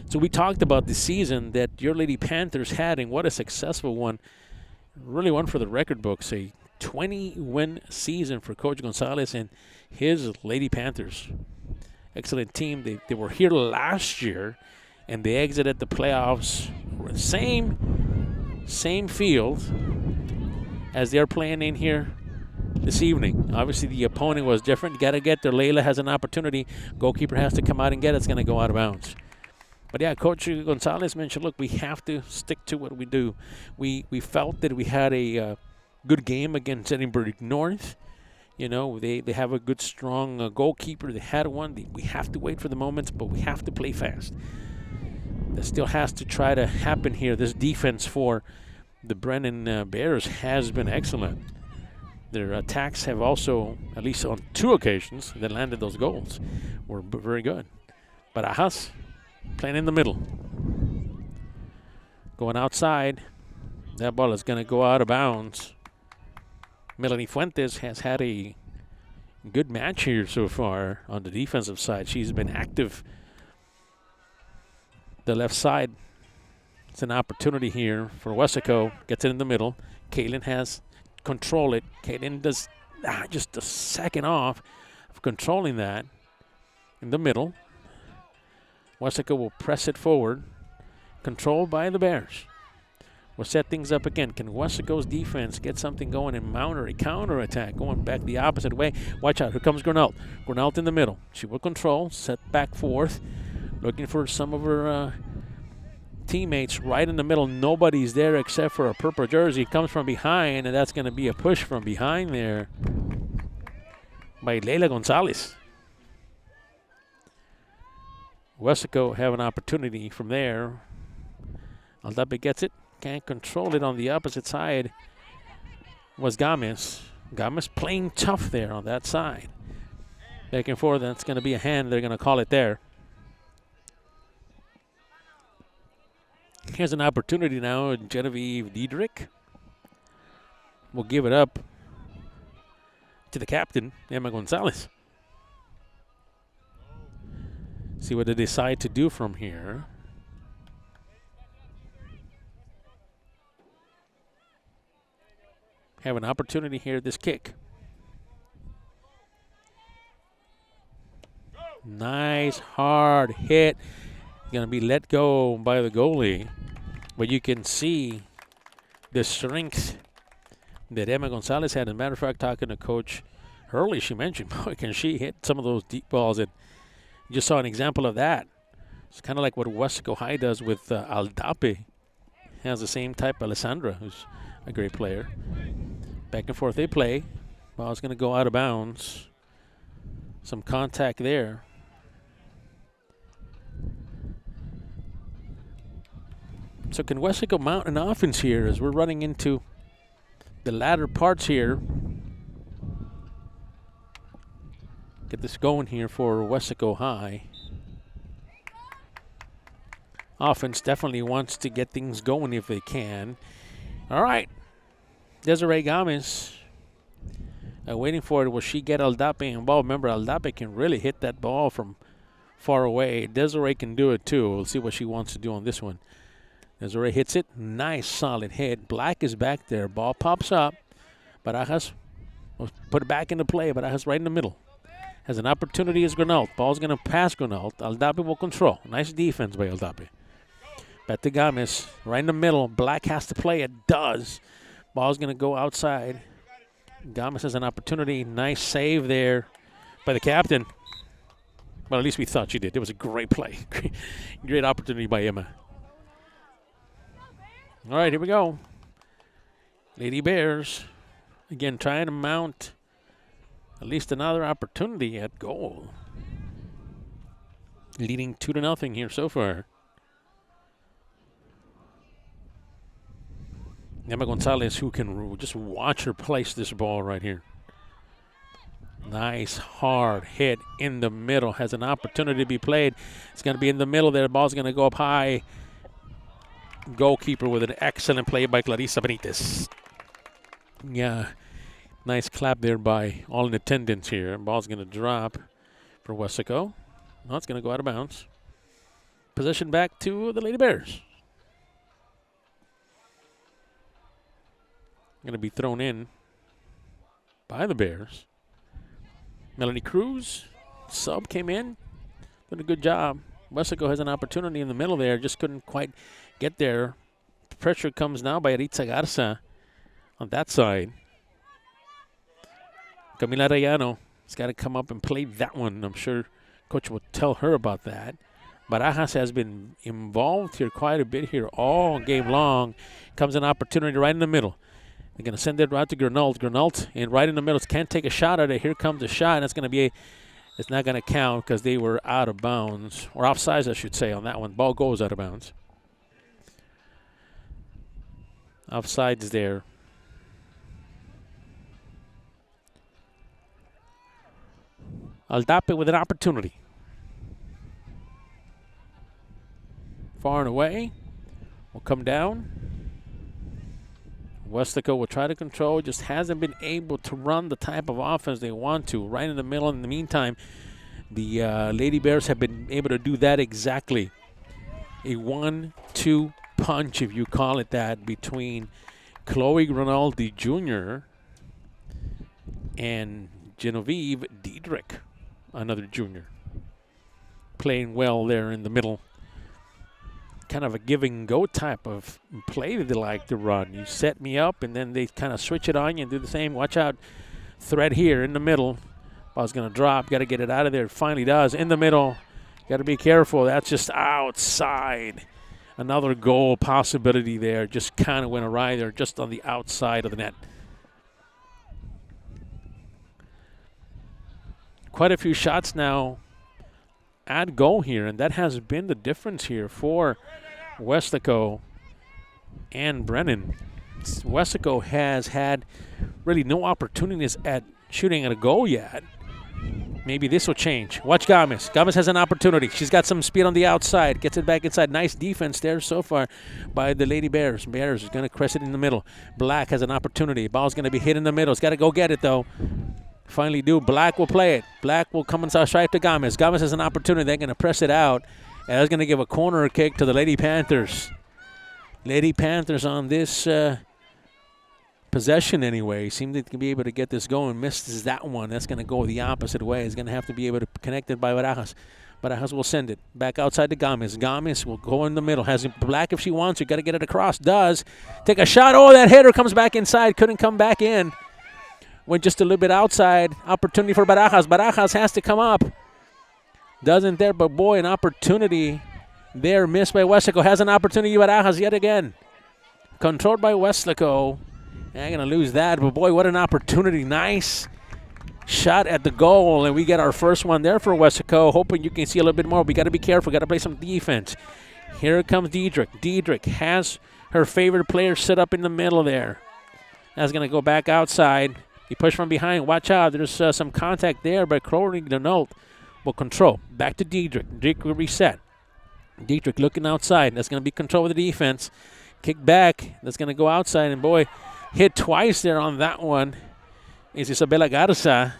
So we talked about the season that your Lady Panthers had, and what a successful one. Really one for the record books. A 20-win season for Coach Gonzalez and his Lady Panthers. Excellent team. They were here last year, and they exited the playoffs same field as they're playing in here this evening. Obviously, the opponent was different. Got to get there. Layla has an opportunity. Goalkeeper has to come out and get it. It's going to go out of bounds. But, yeah, Coach Gonzalez mentioned, look, we have to stick to what we do. We felt that we had a good game against Edinburgh North. You know, they have a good, strong goalkeeper. They had one. We have to wait for the moments, but we have to play fast. That still has to try to happen here. This defense for the Brennan Bears has been excellent. Their attacks have also, at least on 2 occasions, that landed those goals, were very good. But Barajas playing in the middle. Going outside. That ball is going to go out of bounds. Melanie Fuentes has had a good match here so far on the defensive side. She's been active. The left side, it's an opportunity here for Weslaco. Gets it in the middle. Kaylin has control it. Kaylin does just a second off of controlling that in the middle. Weslaco will press it forward. Controlled by the Bears. We'll set things up again. Can Weslaco's defense get something going and mount a counter attack going back the opposite way? Watch out. Here comes Grenalt. Grenalt in the middle. She will control. Set back forth. Looking for some of her teammates right in the middle. Nobody's there except for a purple jersey. Comes from behind, and that's going to be a push from behind there by Leila Gonzalez. Weslaco have an opportunity from there. Aldape gets it. Can't control it on the opposite side. Was Gomez. Gomez playing tough there on that side. Back and forth. That's going to be a hand. They're going to call it there. Here's an opportunity now. Genevieve Diedrich will give it up to the captain, Emma Gonzalez. See what they decide to do from here. Have an opportunity here, this kick. Nice hard hit. Going to be let go by the goalie. But you can see the strength that Emma Gonzalez had. As a matter of fact, talking to Coach Hurley, she mentioned, boy, can she hit some of those deep balls. And you just saw an example of that. It's kind of like what Weslaco High does with Aldape. Has the same type, Alessandra, who's a great player. Back and forth they play. Ball's going to go out of bounds. Some contact there. So can Weslaco mount an offense here as we're running into the latter parts here? Get this going here for Weslaco High. Offense definitely wants to get things going if they can. All right. Desiree Gomez waiting for it. Will she get Aldape involved? Remember, Aldape can really hit that ball from far away. Desiree can do it too. We'll see what she wants to do on this one. Azure hits it. Nice, solid hit. Black is back there. Ball pops up. Barajas will put it back into play. Barajas right in the middle. Has an opportunity as Granalt. Ball's going to pass Granalt. Aldape will control. Nice defense by Aldape. Back to Gomez. Right in the middle. Black has to play. It does. Ball's going to go outside. Gomez has an opportunity. Nice save there by the captain. Well, at least we thought she did. It was a great play. Great opportunity by Emma. All right, here we go. Lady Bears, again, trying to mount at least another opportunity at goal. Leading 2-0 here so far. Emma Gonzalez, who can just watch her place this ball right here. Nice hard hit in the middle. Has an opportunity to be played. It's going to be in the middle there. The ball's going to go up high. Goalkeeper with an excellent play by Clarissa Benitez. Yeah, nice clap there by all in attendance here. Ball's going to drop for Weslaco. No, it's going to go out of bounds. Possession back to the Lady Bears. Going to be thrown in by the Bears. Melanie Cruz, sub, came in. Did a good job. Weslaco has an opportunity in the middle there. Just couldn't quite get there. Pressure comes now by Aritza Garza on that side. Camila Rayano has got to come up and play that one. I'm sure Coach will tell her about that. Barajas has been involved here quite a bit here all game long. Comes an opportunity right in the middle. They're going to send it right to Granalt. Granalt, and right in the middle, can't take a shot at it. Here comes a shot, and it's going to be it's not going to count because they were out of bounds, or offsides, I should say, on that one. Ball goes out of bounds. Offsides there. Aldape with an opportunity. Far and away. Will come down. Weslaco will try to control, just hasn't been able to run the type of offense they want to. Right in the middle. In the meantime, the Lady Bears have been able to do that exactly. A 1-2 punch, if you call it that, between Chloe Rinaldi Jr. and Genevieve Diedrich, another junior. Playing well there in the middle. Kind of a give and go type of play that they like to run. You set me up, and then they kind of switch it on you and do the same. Watch out. Thread here in the middle. Ball's going to drop. Got to get it out of there. It finally does. In the middle. Got to be careful. That's just outside. Another goal possibility there. Just kind of went awry there, just on the outside of the net. Quite a few shots now at goal here, and that has been the difference here for Weslaco and Brennan. Weslaco has had really no opportunities at shooting at a goal yet. Maybe this will change. Watch Gomez. Gomez has an opportunity. She's got some speed on the outside. Gets it back inside. Nice defense there so far by the Lady Bears. Bears is going to crest it in the middle. Black has an opportunity. Ball's going to be hit in the middle. It's got to go get it, though. Finally do. Black will play it. Black will come inside straight to Gomez. Gomez has an opportunity. They're going to press it out. And that's going to give a corner kick to the Lady Panthers. Lady Panthers on this possession anyway. Seemed to be able to get this going. Misses that one. That's going to go the opposite way. He's going to have to be able to connect it by Barajas. Barajas will send it back outside to Gomez. Gomez will go in the middle. Has it Black if she wants to. Got to get it across. Does. Take a shot. Oh, that header comes back inside. Couldn't come back in. Went just a little bit outside. Opportunity for Barajas. Barajas has to come up. Doesn't there, but boy, an opportunity there. Missed by Weslaco. Has an opportunity. Barajas yet again. Controlled by Weslaco. I'm going to lose that, but boy, what an opportunity. Nice shot at the goal, and we get our first one there for Weslaco. Hoping you can see a little bit more. We got to be careful. Got to play some defense. Here comes Diedrich. Diedrich has her favorite player set up in the middle there. That's going to go back outside. He pushed from behind. Watch out. There's some contact there, but Chloe Renault will control. Back to Diedrich. Diedrich will reset. Diedrich looking outside. That's going to be control of the defense. Kick back. That's going to go outside, and boy, hit twice there on that one is Isabella Garza.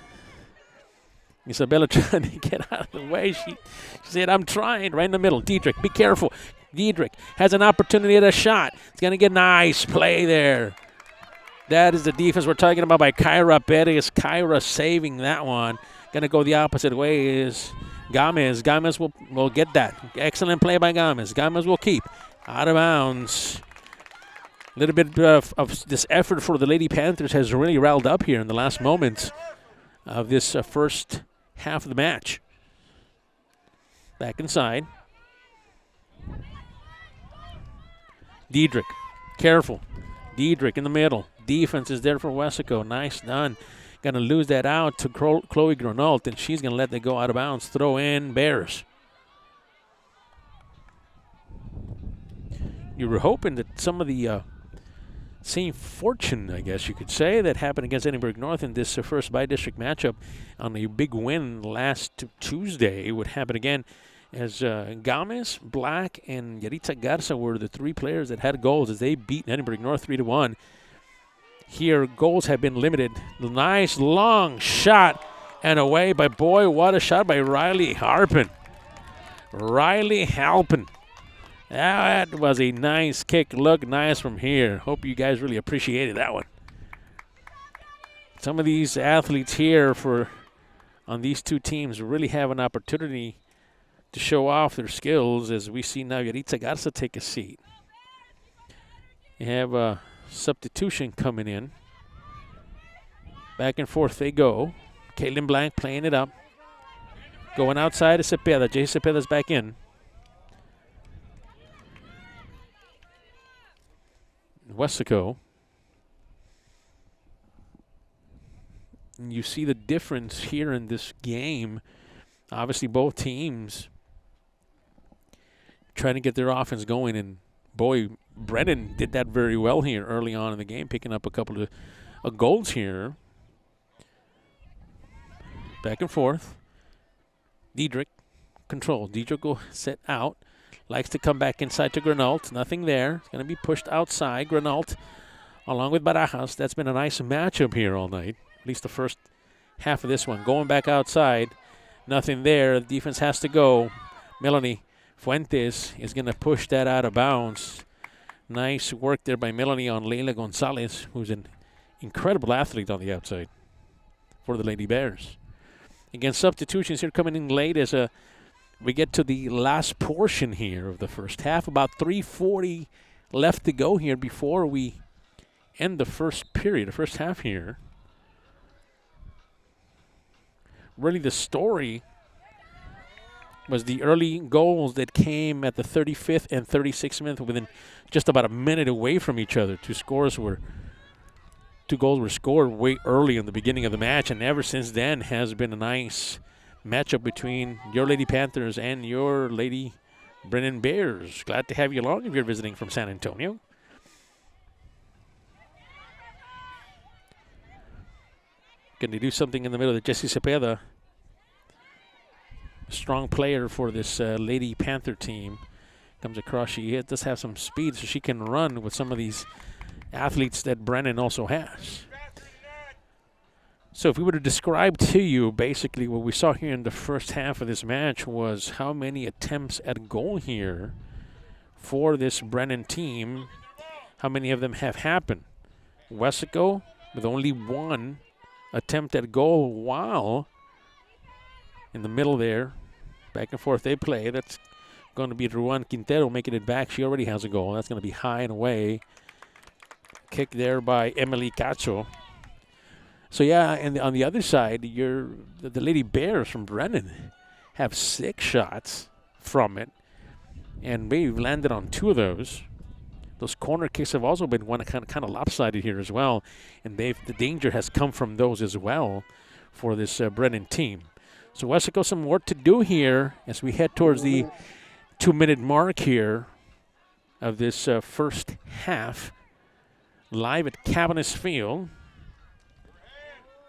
Isabella trying to get out of the way. She said, I'm trying. Right in the middle. Diedrich, be careful. Diedrich has an opportunity at a shot. It's going to get nice play there. That is the defense we're talking about by Kyra Perez. Kyra saving that one. Going to go the opposite way is Gomez. Gomez will get that. Excellent play by Gomez. Gomez will keep. Out of bounds. A little bit of this effort for the Lady Panthers has really riled up here in the last moments of this first half of the match. Back inside. Diedrich, careful. Diedrich in the middle. Defense is there for Weslaco. Nice done. Going to lose that out to Chloe Granault, and she's going to let that go out of bounds. Throw in Bears. You were hoping that some of the same fortune, I guess you could say, that happened against Edinburgh North in this first by-district matchup on a big win last Tuesday would happen again, as Gomez, Black, and Yaritza Garza were the three players that had goals as they beat Edinburgh North 3-1. Here, goals have been limited. Nice long shot and away, but boy, what a shot by Riley Harpin. Riley Halpin. That was a nice kick. Look nice from here. Hope you guys really appreciated that one. Some of these athletes here on these two teams really have an opportunity to show off their skills, as we see now Yaritza Garza take a seat. You have a substitution coming in. Back and forth they go. Caitlin Blank playing it up. Going outside to Cepeda. Jay Cepeda's back in. Weslaco. And you see the difference here in this game. Obviously, both teams trying to get their offense going, and boy, Brennan did that very well here early on in the game, picking up a couple of goals here. Back and forth. Diedrich, control. Diedrich will set out. Likes to come back inside to Granault. Nothing there. It's going to be pushed outside. Granault along with Barajas. That's been a nice matchup here all night, at least the first half of this one. Going back outside. Nothing there. The defense has to go. Melanie Fuentes is going to push that out of bounds. Nice work there by Melanie on Leila Gonzalez, who's an incredible athlete on the outside for the Lady Bears. Again, substitutions here coming in late as we get to the last portion here of the first half. About 3:40 left to go here before we end the first period, the first half here. Really, the story was the early goals that came at the 35th and 36th minute, within just about a minute away from each other. Two goals were scored way early in the beginning of the match, and ever since then has been a nice matchup between your Lady Panthers and your Lady Brennan Bears. Glad to have you along if you're visiting from San Antonio. Going to do something in the middle of Jessie Cepeda. Strong player for this Lady Panther team. Comes across, she does have some speed, so she can run with some of these athletes that Brennan also has. So if we were to describe to you basically what we saw here in the first half of this match was how many attempts at goal here for this Brennan team, how many of them have happened. Weslaco with only one attempt at goal, while in the middle there, back and forth they play. That's going to be Ruan Quintero making it back. She already has a goal. That's going to be high and away. Kick there by Emily Cacho. So, yeah, and on the other side, the Lady Bears from Brennan have 6 shots from it, and we've landed on 2 of those. Those corner kicks have also been one kind of lopsided here as well, and the danger has come from those as well for this Brennan team. So Weslaco, some work to do here as we head towards the 2-minute mark here of this first half. Live at Cabaniss Field,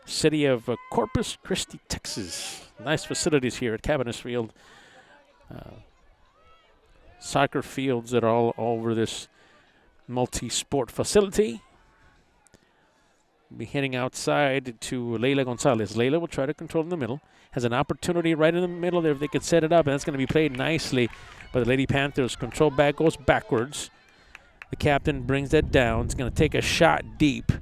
city of Corpus Christi, Texas. Nice facilities here at Cabaniss Field. Soccer fields that are all over this multi-sport facility. Be heading outside to Leila Gonzalez. Leila will try to control in the middle. Has an opportunity right in the middle there if they could set it up, and that's going to be played nicely by the Lady Panthers. Control back goes backwards. The captain brings that down. It's going to take a shot deep.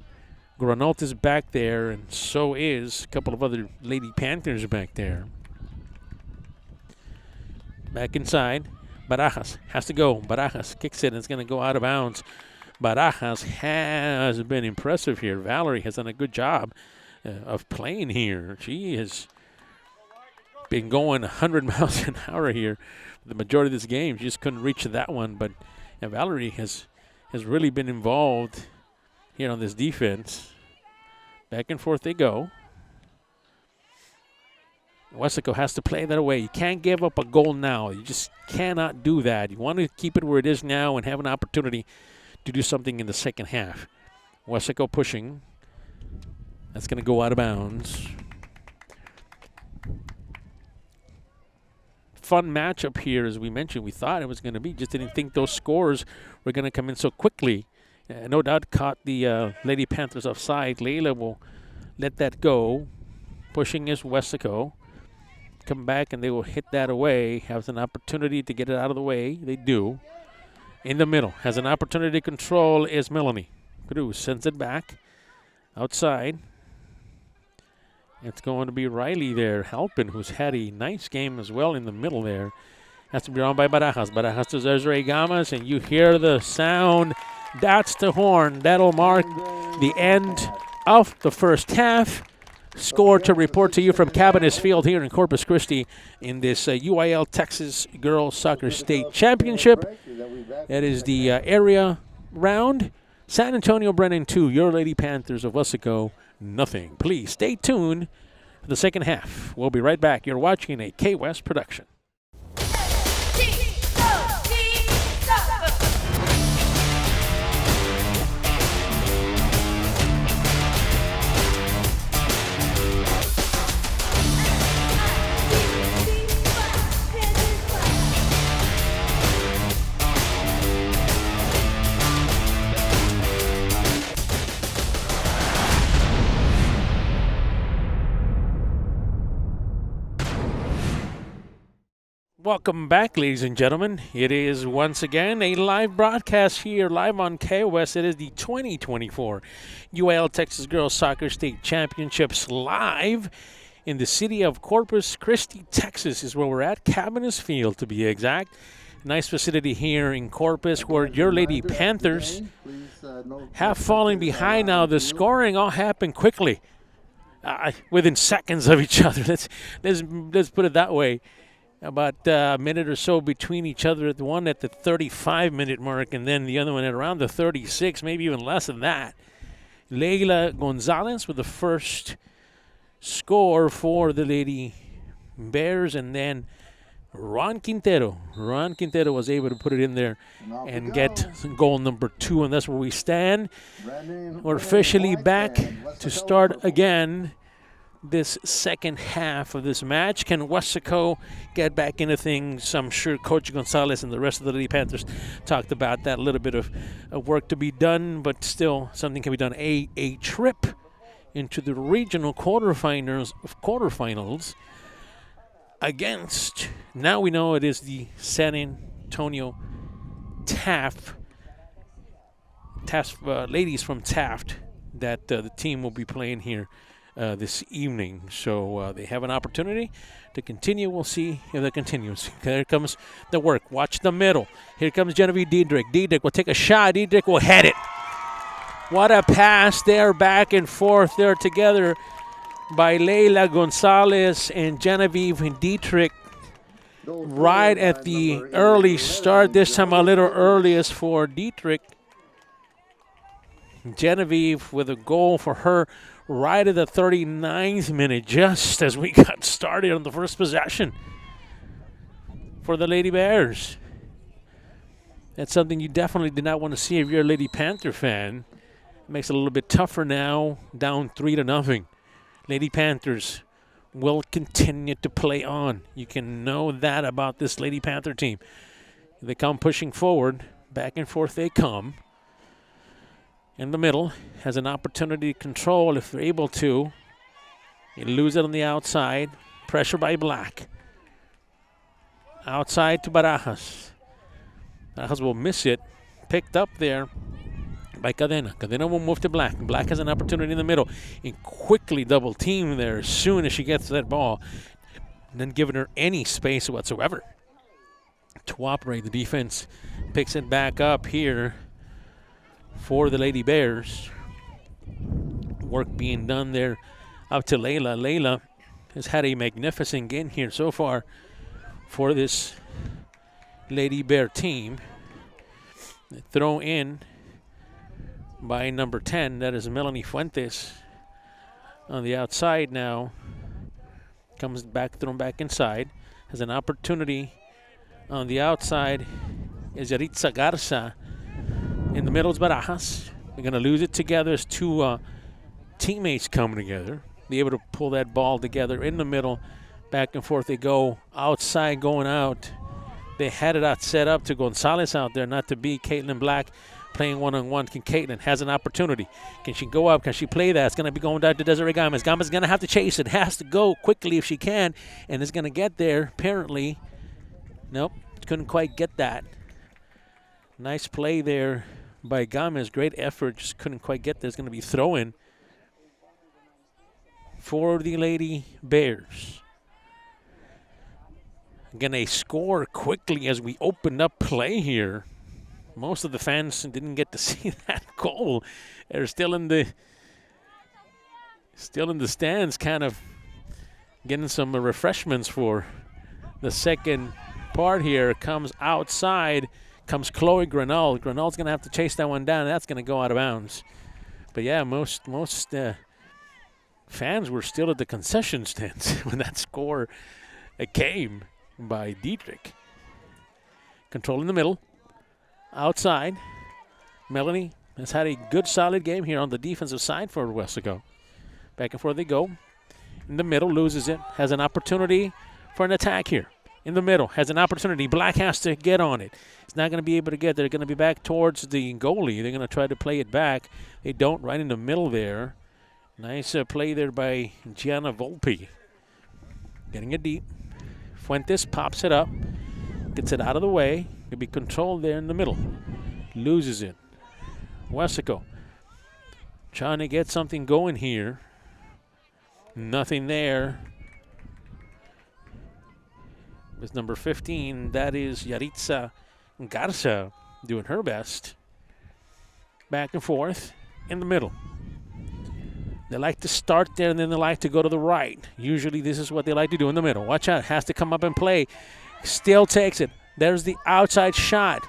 Granot is back there, and so is a couple of other Lady Panthers back there. Back inside. Barajas has to go. Barajas kicks it, and it's going to go out of bounds. Barajas has been impressive here. Valerie has done a good job of playing here. She has been going 100 miles an hour here for the majority of this game. She just couldn't reach that one, but Valerie has really been involved here on this defense. Back and forth they go. Weslaco has to play that away. You can't give up a goal now. You just cannot do that. You want to keep it where it is now and have an opportunity to do something in the second half. Weslaco pushing. That's going to go out of bounds. Fun matchup here, as we mentioned. We thought it was going to be. Just didn't think those scores were going to come in so quickly. No doubt caught the Lady Panthers offside. Leila will let that go. Pushing is Weslaco. Come back and they will hit that away. Has an opportunity to get it out of the way. They do. In the middle. Has an opportunity to control is Melanie. Cruz sends it back. Outside. It's going to be Riley there helping, who's had a nice game as well in the middle there. Has to be run by Barajas. Barajas to Desiree Gamas, and you hear the sound. That's the horn. That'll mark the end of the first half. Score to report to you from Cabinets Field here in Corpus Christi in this UIL Texas Girls Soccer State Championship. That is the area round. San Antonio Brennan 2, your Lady Panthers of Weslaco, nothing. Please stay tuned for the second half. We'll be right back. You're watching a K-West production. Welcome back, ladies and gentlemen. It is once again a live broadcast here, live on KOS. It is the 2024 UIL Texas Girls Soccer State Championships live in the city of Corpus Christi, Texas is where we're at. Cabinets Field, to be exact. Nice facility here in Corpus where your Lady Panthers have fallen behind now. The scoring all happened quickly, within seconds of each other. Let's put it that way. About a minute or so between each other, the one at the 35-minute mark and then the other one at around the 36, maybe even less than that. Leila Gonzalez with the first score for the Lady Bears, and then Ron Quintero. Ron Quintero was able to put it in there and get goal number 2, and that's where we stand. We're officially back to start again this second half of this match. Can Weslaco get back into things? I'm sure Coach Gonzalez and the rest of the Lady Panthers talked about that. A little bit of work to be done, but still something can be done. A trip into the regional quarterfinals against, now we know it is the San Antonio Taft ladies from Taft that the team will be playing here this evening. So they have an opportunity to continue. We'll see if that continues. Here comes the work. Watch the middle. Here comes Genevieve Diedrich. Diedrich will take a shot. Diedrich will head it. What a pass there, back and forth there together by Leila Gonzalez and Genevieve Diedrich. Right at the early start. This time a little earliest for Diedrich. Genevieve with a goal for her right at the 39th minute, just as we got started on the first possession for the Lady Bears. That's something you definitely did not want to see if you're a Lady Panther fan. It makes it a little bit tougher now, down 3-0. Lady Panthers will continue to play on. You can know that about this Lady Panther team. They come pushing forward, back and forth they come. in the middle, has an opportunity to control if they're able to. You lose it on the outside. Pressure by Black. Outside to Barajas. Barajas will miss it. Picked up there by Cadena. Cadena will move to Black. Black has an opportunity in the middle. And quickly double team there as soon as she gets that ball. And then giving her any space whatsoever to operate. The defense picks it back up here for the Lady Bears. Work being done there up to Layla. Layla has had a magnificent game here so far for this Lady Bear team. Throw in by number 10. That is Melanie Fuentes on the outside now. Comes back, thrown back inside. Has an opportunity on the outside is Yaritza Garza. In the middle is Barajas. They're going to lose it together as two teammates coming together. Be able to pull that ball together in the middle. Back and forth they go. Outside going out. They had it out set up to Gonzalez out there, not to be Caitlin Black playing one-on-one. Caitlin has an opportunity. Can she go up? Can she play that? It's going to be going down to Desiree Gomez. Gomez is going to have to chase it. Has to go quickly if she can, and is going to get there. Apparently, nope, couldn't quite get that. Nice play there by Gomez. Great effort, just couldn't quite get there. It's going to be throw-in for the Lady Bears. Again, a score quickly as we opened up play here. Most of the fans didn't get to see that goal. They're still in the stands, kind of getting some refreshments for the second part here. Comes outside, comes Chloe Granol. Granol's going to have to chase that one down. That's going to go out of bounds. But yeah, most fans were still at the concession stands when that score came by Dietrich. Control in the middle. Outside. Melanie has had a good, solid game here on the defensive side for Weslaco. Back and forth they go. In the middle, loses it. Has an opportunity for an attack here. In the middle, has an opportunity. Black has to get on it. It's not going to be able to get there. They're going to be back towards the goalie. They're going to try to play it back. They don't, right in the middle there. Nice play there by Gianna Volpe. Getting it deep. Fuentes pops it up. Gets it out of the way. Could be controlled there in the middle. Loses it. Weslaco trying to get something going here. Nothing there. It's number 15. That is Yaritza Garza doing her best. Back and forth in the middle. They like to start there, and then they like to go to the right. Usually this is what they like to do in the middle. Watch out. Has to come up and play. Still takes it. There's the outside shot.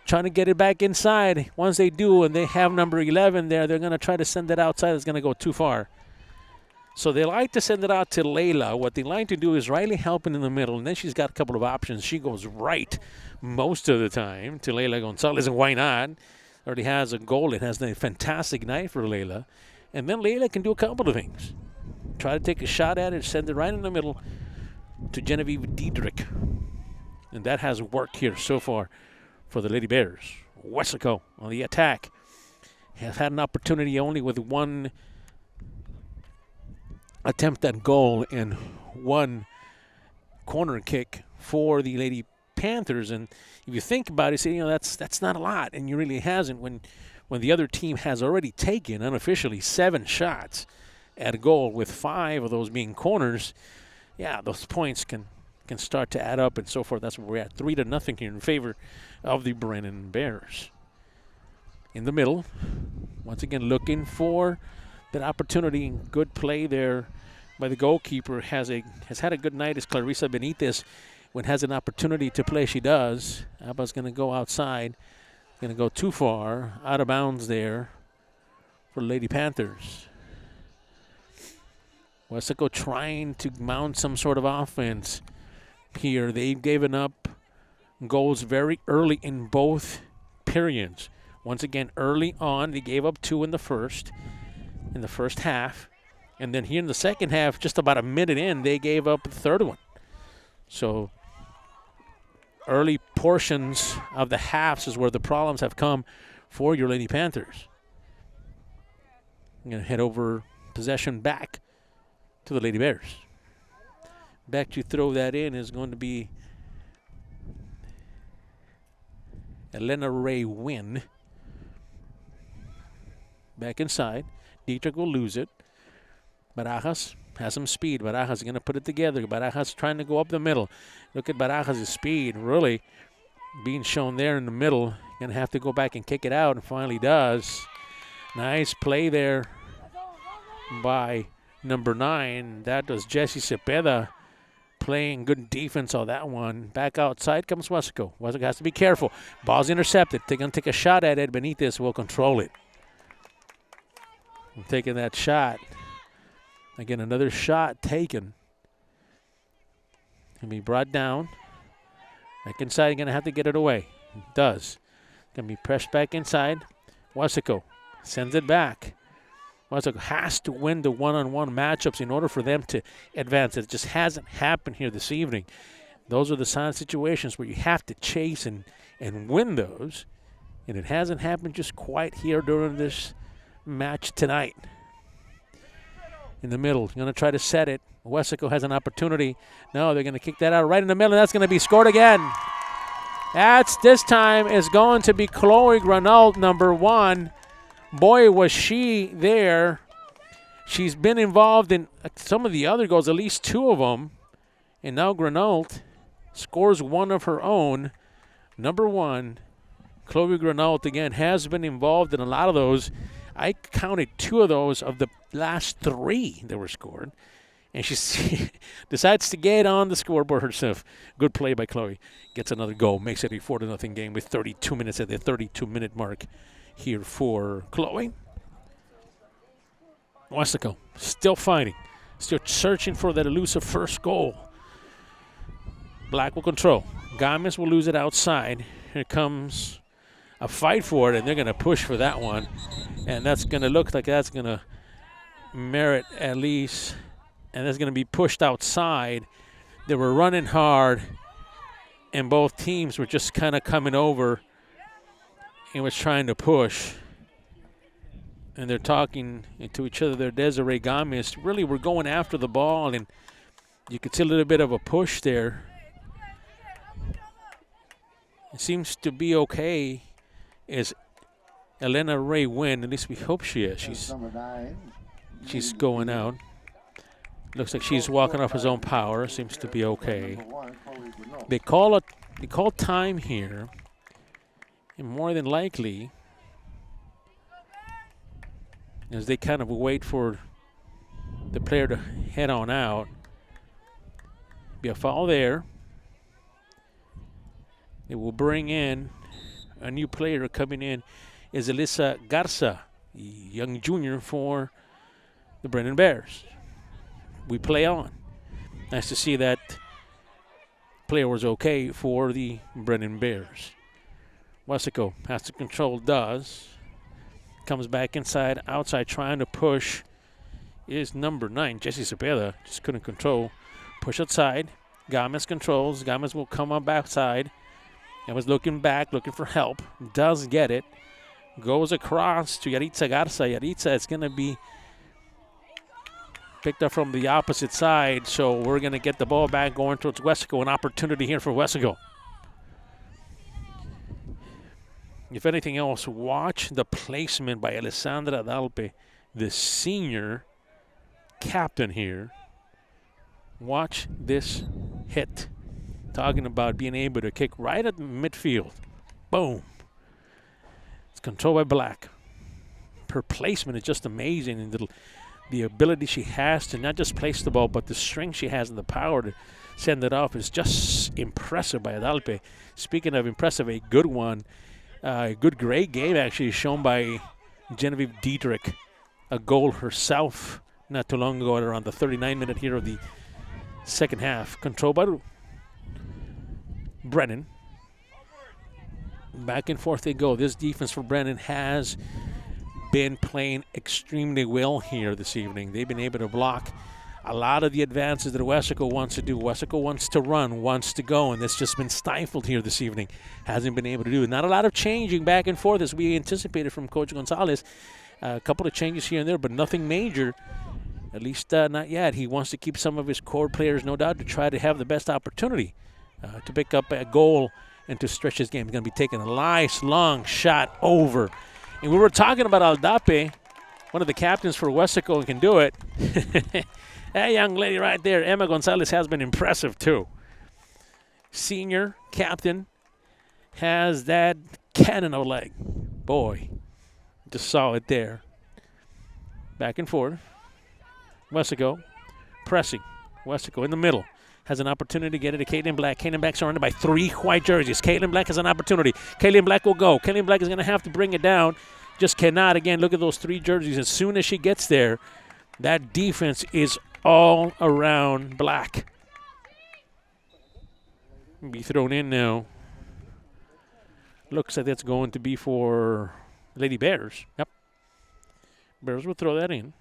Trying to get it back inside. Once they do, and they have number 11 there, they're going to try to send it outside. It's going to go too far. So they like to send it out to Layla. What they like to do is Riley helping in the middle, and then she's got a couple of options. She goes right most of the time to Layla Gonzalez, and why not? Already has a goal. It has a fantastic night for Layla. And then Layla can do a couple of things. Try to take a shot at it, send it right in the middle to Genevieve Diedrich. And that has worked here so far for the Lady Bears. Weslaco on the attack. Has had an opportunity only with one attempt at goal and one corner kick for the Lady Panthers. And if you think about it, say, that's not a lot. And you really hasn't when the other team has already taken unofficially 7 shots at a goal, with 5 of those being corners. Yeah, those points can start to add up and so forth. That's where we're at. 3-0 here in favor of the Brennan Bears. In the middle, once again looking for that opportunity. Good play there by the goalkeeper. Has had a good night as Clarissa Benitez. When has an opportunity to play, she does. Abba's going to go outside. Going to go too far. Out of bounds there for Lady Panthers. Weslaco trying to mount some sort of offense here. They've given up goals very early in both periods. Once again, early on, they gave up 2 in the first half. And then here in the second half, just about a minute in, they gave up the third one. So early portions of the halves is where the problems have come for your Lady Panthers. I'm going to head over possession back to the Lady Bears. Back to throw that in is going to be Elena Ray Wynn. Back inside. Dietrich will lose it. Barajas has some speed. Barajas is going to put it together. Barajas trying to go up the middle. Look at Barajas' speed really being shown there in the middle. Going to have to go back and kick it out, and finally does. Nice play there by number 9. That was Jesse Cepeda playing good defense on that one. Back outside comes Weslaco. Weslaco has to be careful. Ball's intercepted. They're going to take a shot at it. Benitez will control it. And taking that shot. Again, another shot taken. Can be brought down. Back inside, going to have to get it away. It does. Going to be pressed back inside. Weslaco sends it back. Weslaco has to win the one-on-one matchups in order for them to advance. It just hasn't happened here this evening. Those are the sign situations where you have to chase and win those. And it hasn't happened just quite here during this match tonight. In the middle, going to try to set it. Weslaco has an opportunity. No, they're going to kick that out right in the middle, and that's going to be scored again. This time is going to be Chloe Granault, number 1. Boy, was she there. She's been involved in some of the other goals, at least 2 of them. And now Granault scores one of her own. Number 1, Chloe Granault, again, has been involved in a lot of those. I counted 2 of those of the last 3 that were scored. And she decides to get on the scoreboard herself. Good play by Chloe. Gets another goal. Makes it a 4-0 game with 32 minutes at the 32-minute mark here for Chloe. Weslaco still fighting. Still searching for that elusive first goal. Black will control. Gomez will lose it outside. Here comes a fight for it, and they're going to push for that one. And that's going to look like that's going to merit at least, and that's going to be pushed outside. They were running hard, and both teams were just kind of coming over and was trying to push. And they're talking to each other there. Desiree Gomez really were going after the ball, and you could see a little bit of a push there. It seems to be okay. Is Elena Ray Wynn? At least we hope she is. She's going out. Looks like she's walking off his own power. Seems to be okay. They call time here, and more than likely, as they kind of wait for the player to head on out, be a foul there. They will bring in a new player coming in. Is Elisa Garza, young junior for the Brennan Bears. We play on. Nice to see that player was okay for the Brennan Bears. Weslaco has to control, does. Comes back inside, outside, trying to push. Is number 9, Jesse Cepeda. Just couldn't control. Push outside. Gomez controls. Gomez will come on backside. And was looking back, looking for help. Does get it. Goes across to Yaritza Garza. Yaritza is going to be picked up from the opposite side. So we're going to get the ball back going towards Weslaco. An opportunity here for Weslaco. If anything else, watch the placement by Alessandra Dalpe, the senior captain here. Watch this hit. Talking about being able to kick right at midfield. Boom. It's controlled by Black. Her placement is just amazing. And the ability she has to not just place the ball, but the strength she has and the power to send it off is just impressive by Adalpe. Speaking of impressive, a good one. A good, great game actually shown by Genevieve Dietrich. A goal herself not too long ago at around the 39-minute here of the second half. Controlled by Brennan. Back and forth they go. This defense for Brennan has been playing extremely well here this evening. They've been able to block a lot of the advances that Weslaco wants to do. Weslaco wants to run, wants to go, and that's just been stifled here this evening. Hasn't been able to do it. Not a lot of changing back and forth as we anticipated from Coach Gonzalez. A couple of changes here and there, but nothing major, at least not yet. He wants to keep some of his core players, no doubt, to try to have the best opportunity to pick up a goal and to stretch his game. He's going to be taking a nice long shot over. And we were talking about Aldape, one of the captains for Weslaco, and can do it. That young lady right there, Emma Gonzalez, has been impressive too. Senior captain has that cannon of a leg. Boy, just saw it there. Back and forth. Weslaco pressing. Weslaco in the middle. Has an opportunity to get it to Caitlin Black. Caitlin Black surrounded by 3 white jerseys. Caitlin Black has an opportunity. Caitlin Black will go. Caitlin Black is going to have to bring it down. Just cannot. Again, look at those 3 jerseys. As soon as she gets there, that defense is all around Black. Be thrown in now. Looks like that's going to be for Lady Bears. Yep. Bears will throw that in.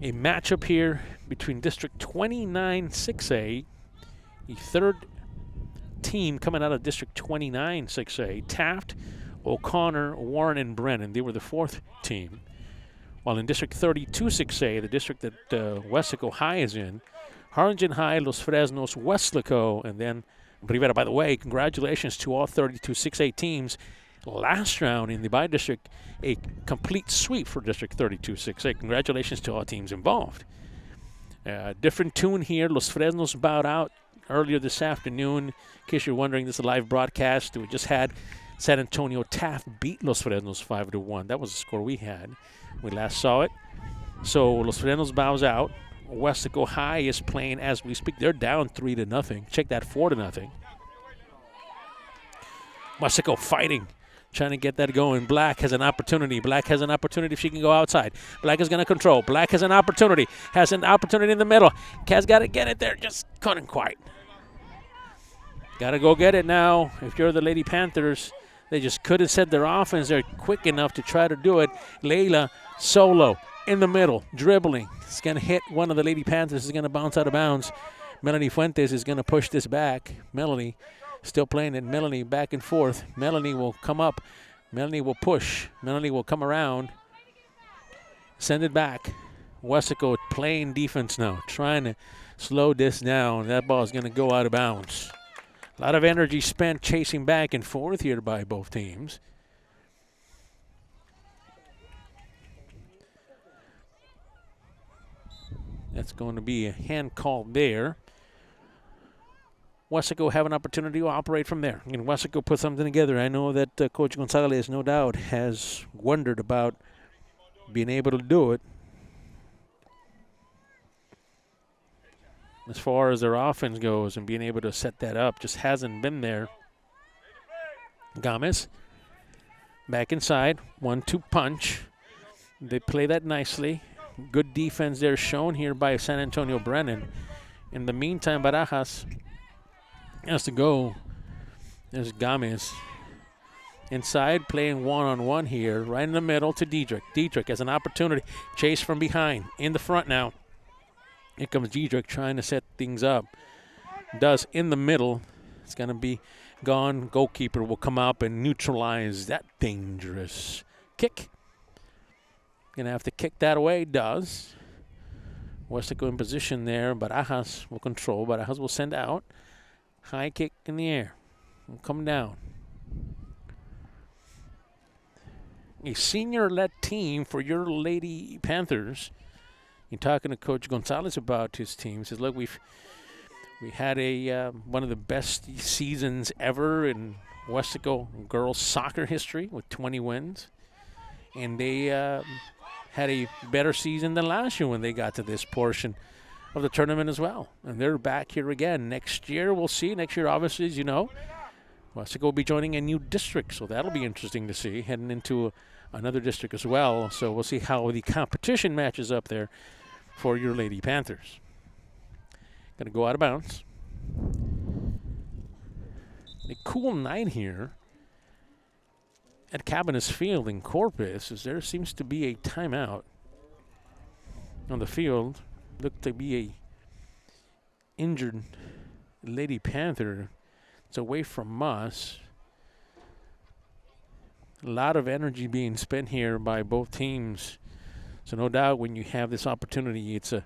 A matchup here between District 29 6A, the third team coming out of District 29 6A, Taft, O'Connor, Warren, and Brennan. They were the 4th team. While in District 32 6A, the district that Weslaco High is in, Harlingen High, Los Fresnos, Weslaco, and then Rivera. By the way, congratulations to all 32 6A teams. Last round in the by-district, a complete sweep for District 32 6A. Congratulations to all teams involved. Different tune here. Los Fresnos bowed out earlier this afternoon. In case you're wondering, this is a live broadcast. We just had San Antonio Taft beat Los Fresnos 5-1. That was the score we had. We last saw it. So Los Fresnos bows out. Weslaco High is playing as we speak. They're down 3-0. Check that, 4-0. Weslaco fighting, trying to get that going. Black has an opportunity. Black has an opportunity if she can go outside. Black is going to control. Black has an opportunity. Has an opportunity in the middle. Kaz got to get it there. Just couldn't quite. Got to go get it now. If you're the Lady Panthers, they just couldn't set their offense there quick enough to try to do it. Layla solo in the middle, dribbling. It's going to hit one of the Lady Panthers. It's going to bounce out of bounds. Melanie Fuentes is going to push this back. Melanie still playing it. Melanie back and forth. Melanie will come up. Melanie will push. Melanie will come around. Send it back. Weslaco playing defense now, trying to slow this down. That ball is going to go out of bounds. A lot of energy spent chasing back and forth here by both teams. That's going to be a hand call there. Weslaco have an opportunity to operate from there. And Weslaco put something together. I know that Coach Gonzalez, no doubt, has wondered about being able to do it. As far as their offense goes and being able to set that up, just hasn't been there. Gomez back inside, 1-2 punch. They play that nicely. Good defense there shown here by San Antonio Brennan. In the meantime, Barajas has to go. There's Gomez. Inside, playing one-on-one here, right in the middle to Diedrich. Diedrich has an opportunity. Chase from behind. In the front now. Here comes Diedrich trying to set things up. Does in the middle. It's going to be gone. Goalkeeper will come up and neutralize that dangerous kick. Going to have to kick that away. Does. Weslaco in position there. Barajas will control. Barajas will send out. High kick in the air. Will come down. A senior-led team for your Lady Panthers. You're talking to Coach Gonzalez about his team. He says, look, we had a one of the best seasons ever in Weslaco girls soccer history with 20 wins. And they had a better season than last year when they got to this portion of the tournament as well. And they're back here again. Next year, we'll see. Next year, obviously, as you know, Weslaco will be joining a new district. So that'll be interesting to see, heading into another district as well. So we'll see how the competition matches up there for your Lady Panthers. Going to go out of bounds. A cool night here at Cabinets Field in Corpus is there seems to be a timeout on the field. Looked to be a injured Lady Panther. It's away from us. A lot of energy being spent here by both teams. So no doubt when you have this opportunity, it's a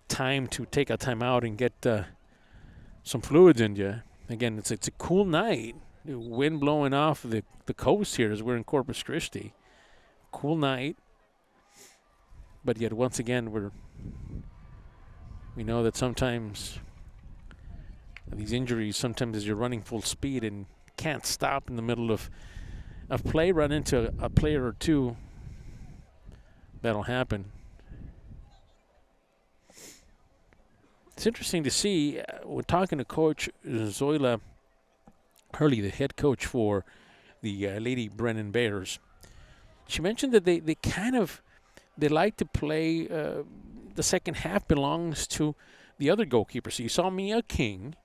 time to take a timeout and get some fluids in you. Again, it's a cool night. The wind blowing off the coast here as we're in Corpus Christi. Cool night. But yet once again we know that sometimes these injuries, sometimes as you're running full speed and can't stop in the middle of play, run into a player or two, that'll happen. It's interesting to see, we're talking to Coach Zoila Hurley, the head coach for the Lady Brennan Bears. She mentioned that they like to play, the second half belongs to the other goalkeeper. So you saw Mia King,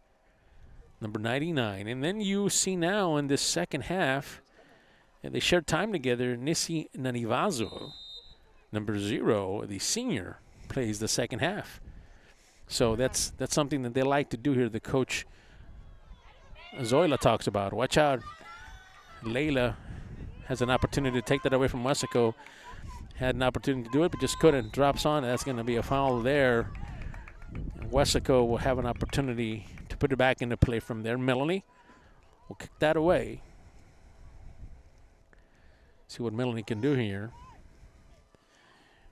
number 99, and then you see now in this second half, they shared time together, Nisi Nanivazo, number 0, the senior, plays the second half. So that's something that they like to do here. The coach Zoila talks about. Watch out. Layla has an opportunity to take that away from Weslaco. Had an opportunity to do it, but just couldn't. Drops on. That's going to be a foul there. Weslaco will have an opportunity to put it back into play from there. Melanie will kick that away. See what Melanie can do here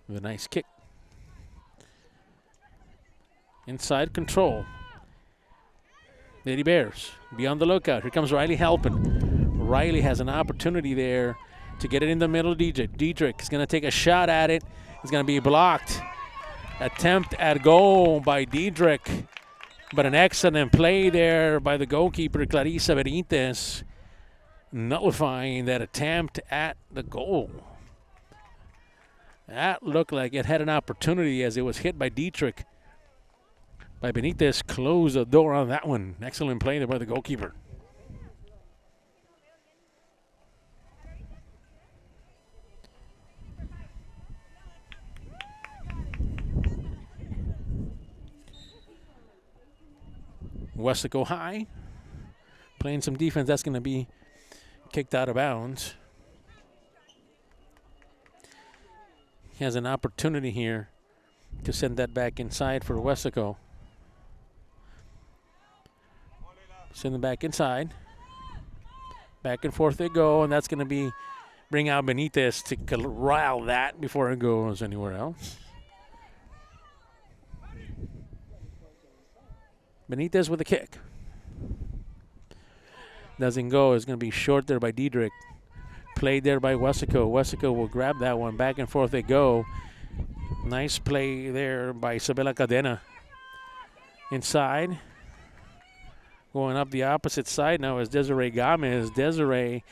with a nice kick. Inside control. Lady Bears, be on the lookout. Here comes Riley helping. Riley has an opportunity there to get it in the middle. Diedrich is going to take a shot at it. It's going to be blocked. Attempt at goal by Diedrich, but an excellent play there by the goalkeeper, Clarissa Benitez, nullifying that attempt at the goal. That looked like it had an opportunity as it was hit by Diedrich. By Benitez, close the door on that one. Excellent play there by the goalkeeper. Weslaco high, playing some defense. That's going to be kicked out of bounds. He has an opportunity here to send that back inside for Weslaco. Send them back inside. Back and forth they go, and that's going to bring out Benitez to corral that before it goes anywhere else. Benitez with a kick. Doesn't go. It's going to be short there by Diedrich. Played there by Weslaco. Weslaco will grab that one. Back and forth they go. Nice play there by Isabella Cadena. Inside. Going up the opposite side now is Desiree Gomez. Desiree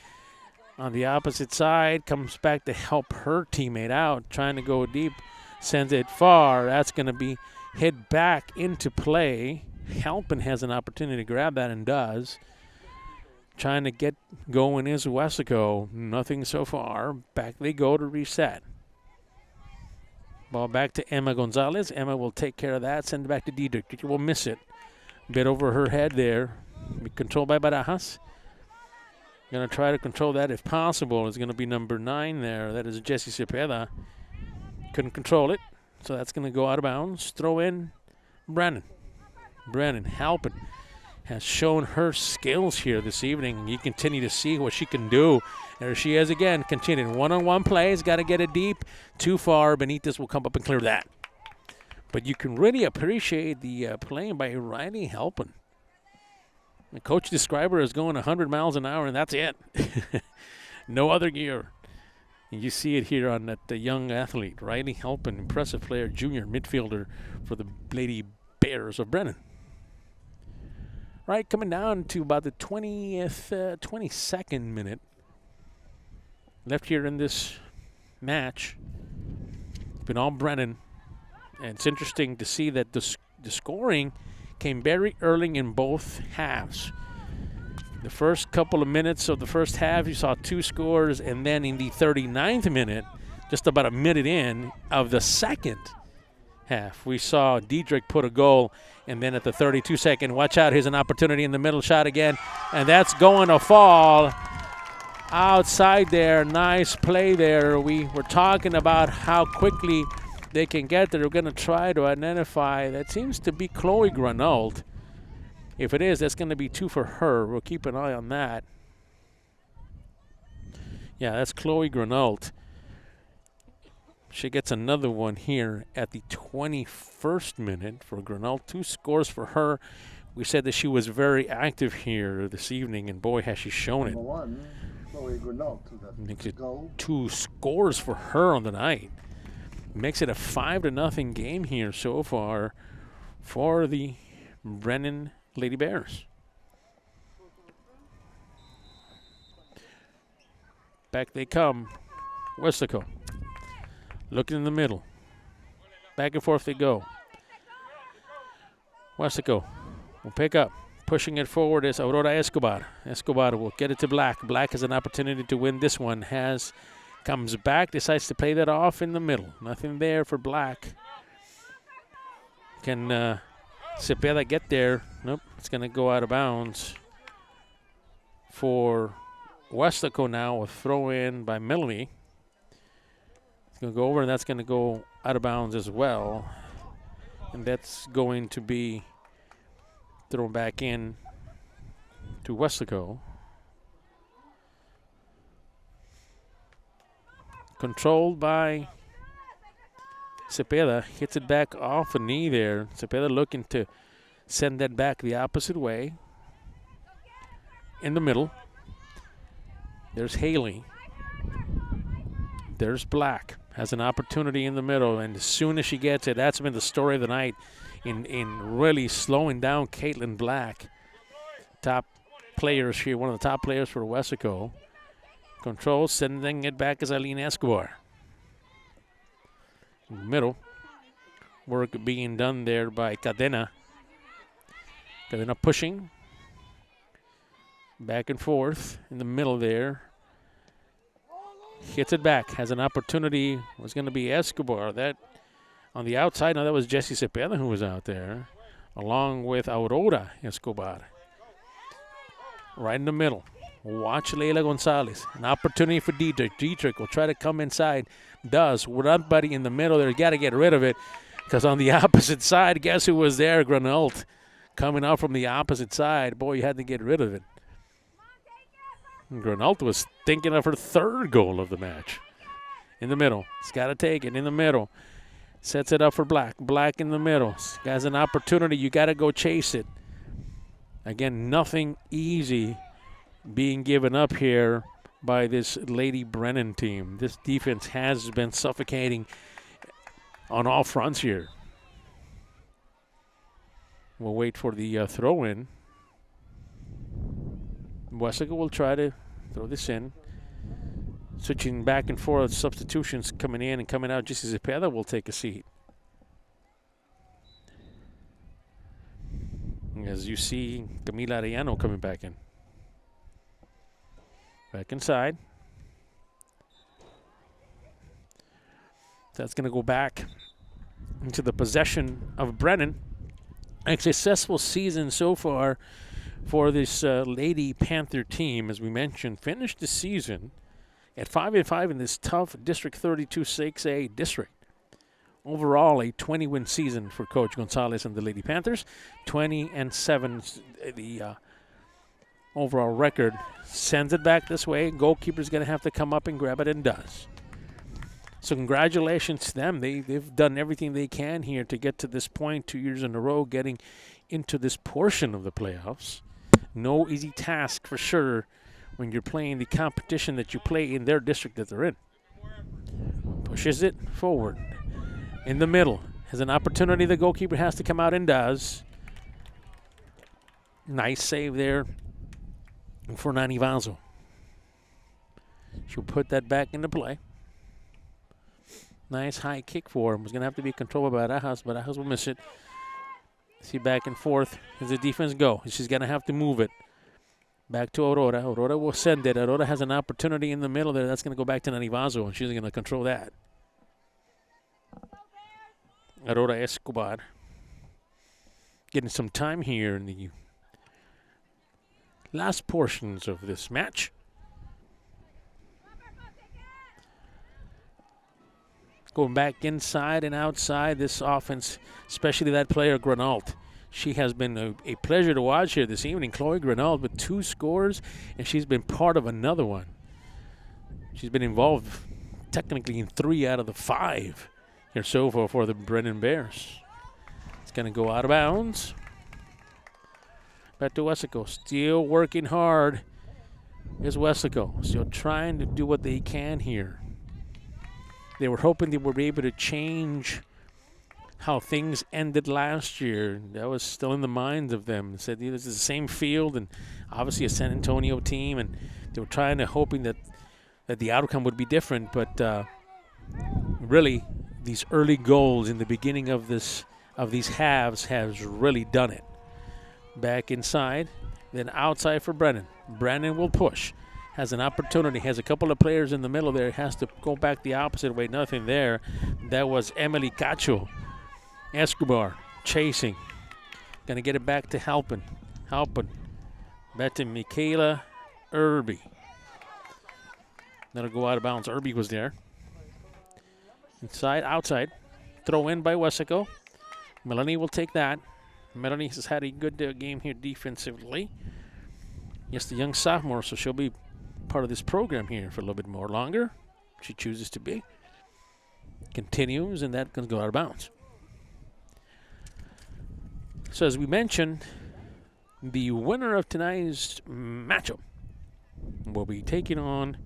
on the opposite side comes back to help her teammate out. Trying to go deep. Sends it far. That's going to be hit back into play. Halpin has an opportunity to grab that and does. Trying to get going is Weslaco. Nothing so far. Back they go to reset. Ball back to Emma Gonzalez. Emma will take care of that. Send it back to Diedrich. Diedrich will miss it. Bit over her head there. Be controlled by Barajas. Going to try to control that if possible. It's going to be number 9 there. That is Jessie Cepeda. Couldn't control it. So that's going to go out of bounds. Throw in Brennan. Brennan Halpin has shown her skills here this evening. You continue to see what she can do. There she is again, continuing one-on-one plays. Got to get it deep. Too far. Benitez will come up and clear that. But you can really appreciate the playing by Riley Halpin. The coach described her as going 100 miles an hour, and that's it. No other gear. And you see it here on that young athlete, Riley Halpin, impressive player, junior midfielder for the Lady Bears of Brennan. Right, coming down to about the 22nd minute left here in this match. It's been all Brennan. And it's interesting to see that the scoring came very early in both halves. The first couple of minutes of the first half, you saw 2 scores, and then in the 39th minute, just about a minute in of the second half, we saw Dietrich put a goal, and then at the 32-second, watch out, here's an opportunity in the middle, shot again, and that's going to fall outside there. Nice play there. We were talking about how quickly they can get there. We're going to try to identify. That seems to be Chloe Granault. If it is, that's going to be 2 for her. We'll keep an eye on that. Yeah, that's Chloe Granault. She gets another one here at the 21st minute for Granault. 2 scores for her. We said that she was very active here this evening, and boy, has she shown it. Number 1, Chloe Granault. Makes it 2 scores for her on the night. Makes it a 5-0 game here so far for the Brennan Lady Bears. Back they come. Weslaco. Looking in the middle. Back and forth they go. Weslaco will pick up. Pushing it forward is Aurora Escobar. Escobar will get it to Black. Black has an opportunity to win this one. Comes back, decides to play that off in the middle. Nothing there for Black. Can Cepeda get there? Nope, it's going to go out of bounds for Weslaco now. A throw in by Melanie. It's going to go over, and that's going to go out of bounds as well. And that's going to be thrown back in to Weslaco. Controlled by Cepeda. Hits it back off a knee there. Cepeda looking to send that back the opposite way. In the middle. There's Haley. There's Black. Has an opportunity in the middle, and as soon as she gets it, that's been the story of the night in really slowing down Caitlin Black. Top players here, one of the top players for Weslaco. Control, sending it back is Eileen Escobar. In the middle. Work being done there by Cadena. Cadena pushing. Back and forth in the middle there. Hits it back. Has an opportunity. Was going to be Escobar. That on the outside. Now that was Jessie Cepeda who was out there. Along with Aurora Escobar. Right in the middle. Watch Leila Gonzalez. An opportunity for Dietrich. Dietrich will try to come inside. Does. With everybody in the middle there, got to get rid of it. Because on the opposite side, guess who was there? Granault. Coming out from the opposite side. Boy, you had to get rid of it. And Granault was thinking of her 3rd goal of the match. In the middle. He's got to take it in the middle. Sets it up for Black. Black in the middle. Has an opportunity. You got to go chase it. Again, nothing easy being given up here by this Lady Brennan team. This defense has been suffocating on all fronts here. We'll wait for the throw-in. Weslaco will try to throw this in. Switching back and forth, substitutions coming in and coming out. Jessie Cepeda will take a seat. As you see, Camila Arellano coming back in. Back inside. That's going to go back into the possession of Brennan. A successful season so far for this Lady Panther team. As we mentioned, finished the season at 5-5 in this tough District 32 6A district. Overall, a 20-win season for Coach Gonzalez and the Lady Panthers. 20-7 the overall record. Sends it back this way. Goalkeeper's going to have to come up and grab it, and does. So congratulations to them. They've done everything they can here to get to this point 2 years in a row, getting into this portion of the playoffs. No easy task for sure when you're playing the competition that you play in their district that they're in. Pushes it forward. In the middle. Has an opportunity. The goalkeeper has to come out, and does. Nice save there for Nani Vazo. She'll put that back into play. Nice high kick for him. Was going to have to be controlled by Barajas, but Barajas will miss it. See back and forth. As the defense go. She's going to have to move it. Back to Aurora. Aurora will send it. Aurora has an opportunity in the middle there. That's going to go back to Nanivazo, and she's going to control that. Aurora Escobar getting some time here in the last portions of this match. Going back inside and outside this offense, especially that player, Granault. She has been a pleasure to watch here this evening. Chloe Granault with 2 scores, and she's been part of another one. She's been involved technically in 3 out of the 5 here so far for the Brennan Bears. It's going to go out of bounds. Back to Weslaco. Still working hard is Weslaco. Still trying to do what they can here. They were hoping they would be able to change how things ended last year. That was still in the minds of them. They said this is the same field and obviously a San Antonio team, and they were hoping that the outcome would be different. But really, these early goals in the beginning of these halves has really done it. Back inside, then outside for Brennan. Brennan will push. Has an opportunity, has a couple of players in the middle there, has to go back the opposite way, nothing there. That was Emily Cacho. Escobar chasing. Gonna get it back to Halpin. Back to Michaela Irby. That'll go out of bounds. Irby was there. Inside, outside. Throw in by Weslaco. Melanie will take that. Melanie has had a good game here defensively. Yes, the young sophomore, so she'll be part of this program here for a little bit more longer. She chooses to be. Continues, and that's going to go out of bounds. So as we mentioned, the winner of tonight's matchup will be taking on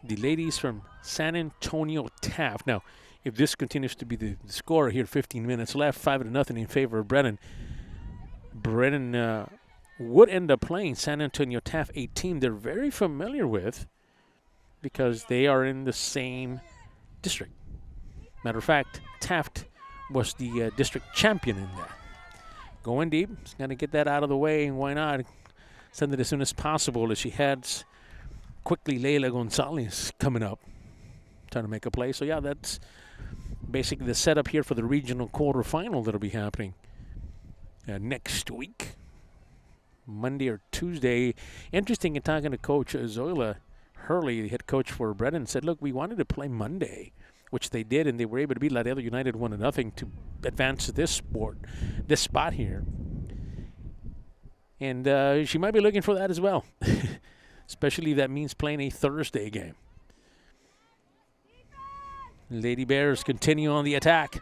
the ladies from San Antonio Taft. Now, if this continues to be the score here, 15 minutes left, 5-0 in favor of Brennan. Brennan would end up playing San Antonio Taft, a team they're very familiar with because they are in the same district. Matter of fact, Taft was the district champion in there. Going deep, he's got to get that out of the way, and why not send it as soon as possible as she heads quickly. Leila Gonzalez coming up, trying to make a play. So yeah, that's basically the setup here for the regional quarterfinal that'll be happening next week, Monday or Tuesday. Interesting in talking to Coach Zoila Hurley, the head coach for Brennan, said, look, we wanted to play Monday, which they did, and they were able to beat Laredo United 1-0 to advance to this spot here. And she might be looking for that as well, especially if that means playing a Thursday game. Lady Bears continue on the attack.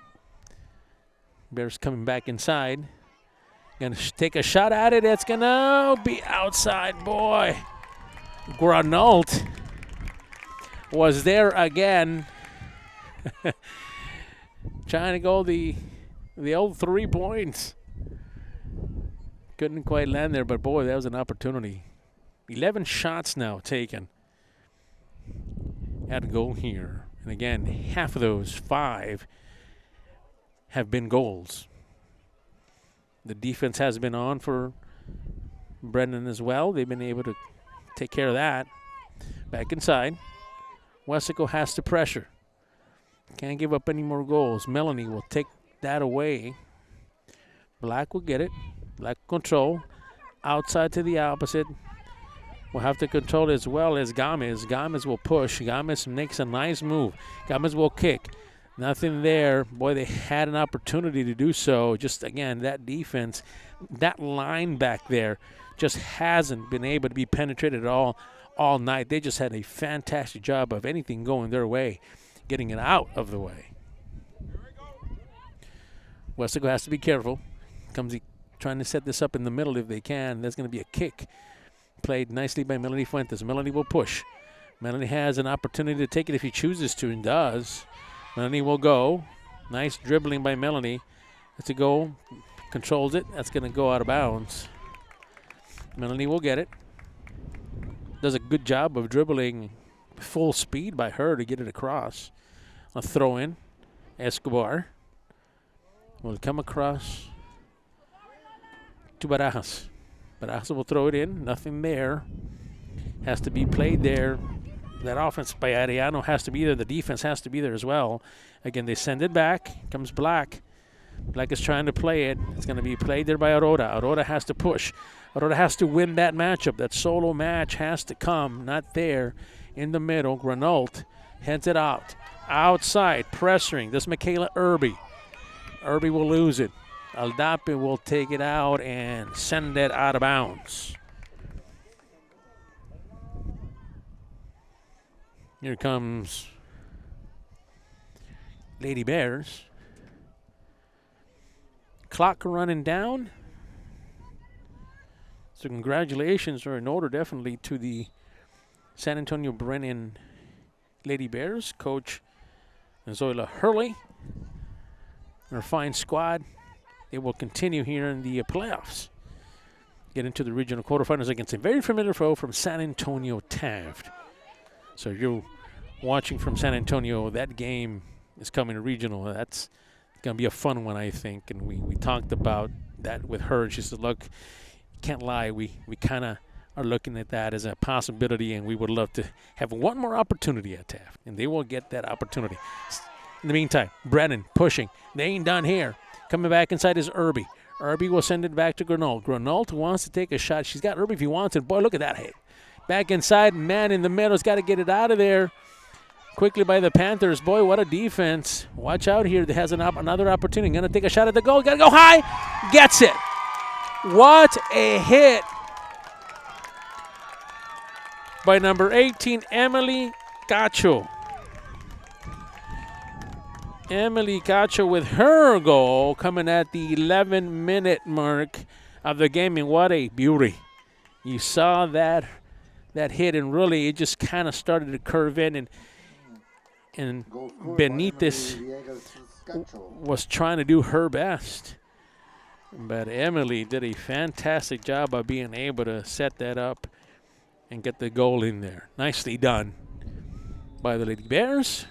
Bears coming back inside. Gonna take a shot at it. It's gonna be outside, boy. Granault was there again. Trying to go the old 3 points. Couldn't quite land there, but boy, that was an opportunity. 11 shots now taken at goal here. And again, half of those 5 have been goals. The defense has been on for Brennan as well. They've been able to take care of that. Back inside. Weslaco has to pressure. Can't give up any more goals. Melanie will take that away. Black will get it. Black control. Outside to the opposite. Will have to control it as well as Gomez. Gomez will push. Gomez makes a nice move. Gomez will kick. Nothing there. Boy, they had an opportunity to do so. Just, again, that defense, that line back there just hasn't been able to be penetrated at all night. They just had a fantastic job of anything going their way, getting it out of the way. Weslaco has to be careful. Comes trying to set this up in the middle if they can. There's going to be a kick. Played nicely by Melanie Fuentes. Melanie will push. Melanie has an opportunity to take it if he chooses to, and does. Melanie will go. Nice dribbling by Melanie. That's a goal. Controls it. That's going to go out of bounds. Melanie will get it. Does a good job of dribbling full speed by her to get it across. A throw in. Escobar will come across to Barajas. But Asa will throw it in. Nothing there. Has to be played there. That offense by Ariano has to be there. The defense has to be there as well. Again, they send it back. Comes Black. Black is trying to play it. It's going to be played there by Aurora. Aurora has to push. Aurora has to win that matchup. That solo match has to come. Not there. In the middle, Granault heads it out. Outside, pressuring. This is Michaela Irby. Irby will lose it. Aldape will take it out and send it out of bounds. Here comes Lady Bears. Clock running down. So congratulations are in order definitely to the San Antonio Brennan Lady Bears. Coach Zoila Hurley. Our fine squad. They will continue here in the playoffs. Get into the regional quarterfinals against a very familiar foe from San Antonio, Taft. So you're watching from San Antonio. That game is coming to regional. That's going to be a fun one, I think. And we talked about that with her. She said, look, can't lie. We kind of are looking at that as a possibility, and we would love to have one more opportunity at Taft. And they will get that opportunity. In the meantime, Brennan pushing. They ain't done here. Coming back inside is Irby. Irby will send it back to Granault. Granault wants to take a shot. She's got Irby if he wants it. Boy, look at that hit. Back inside, man in the middle's got to get it out of there. Quickly by the Panthers. Boy, what a defense. Watch out here. There has another opportunity. Going to take a shot at the goal. Got to go high. Gets it. What a hit by number 18, Emily Cacho. Emily Cacho with her goal coming at the 11-minute mark of the game. And what a beauty. You saw that hit, and really it just kind of started to curve in, and Benitez was trying to do her best. But Emily did a fantastic job of being able to set that up and get the goal in there. Nicely done by the Lady Bears.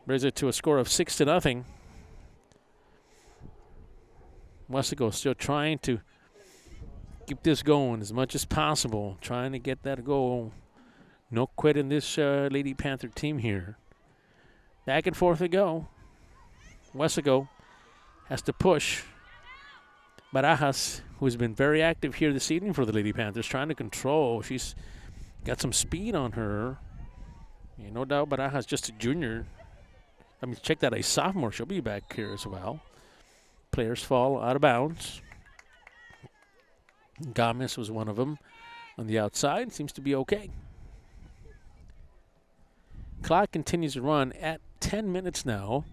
Brings it to a score of 6-0. Weslaco still trying to keep this going as much as possible, trying to get that goal. No quit in this Lady Panther team here. Back and forth they go. Weslaco has to push. Barajas, who's been very active here this evening for the Lady Panthers, trying to control. She's got some speed on her. Yeah, no doubt Barajas just a junior. I mean, check that, a sophomore. She'll be back here as well. Players fall out of bounds. Gomez was one of them on the outside. Seems to be okay. Clock continues to run at 10 minutes now.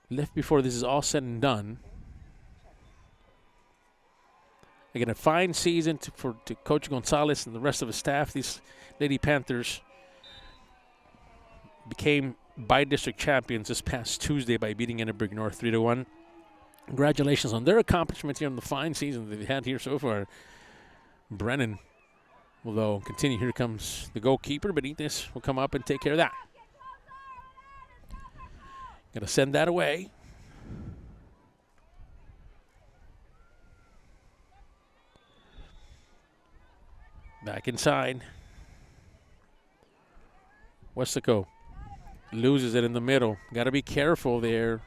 Left before this is all said and done. Again, a fine season to Coach Gonzalez and the rest of his staff. These Lady Panthers became by-district champions this past Tuesday by beating Enneberg North 3-1. Congratulations on their accomplishments here on the fine season that they've had here so far. Brennan will, though, continue. Here comes the goalkeeper. Benitez will come up and take care of that. Going to send that away. Back inside. Weslaco loses it in the middle. Got to be careful there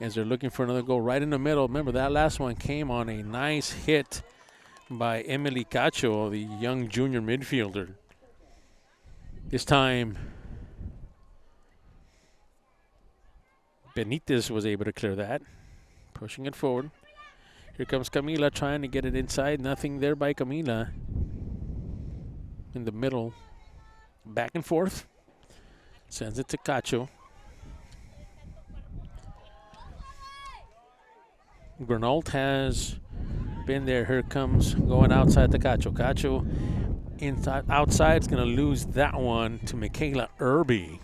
as they're looking for another goal right in the middle. Remember, that last one came on a nice hit by Emily Cacho, the young junior midfielder. This time, Benitez was able to clear that. Pushing it forward. Here comes Camila trying to get it inside. Nothing there by Camila. In the middle. Back and forth. Sends it to Cacho. Granault has been there. Here comes going outside to Cacho. Cacho inside, outside is going to lose that one to Michaela Irby.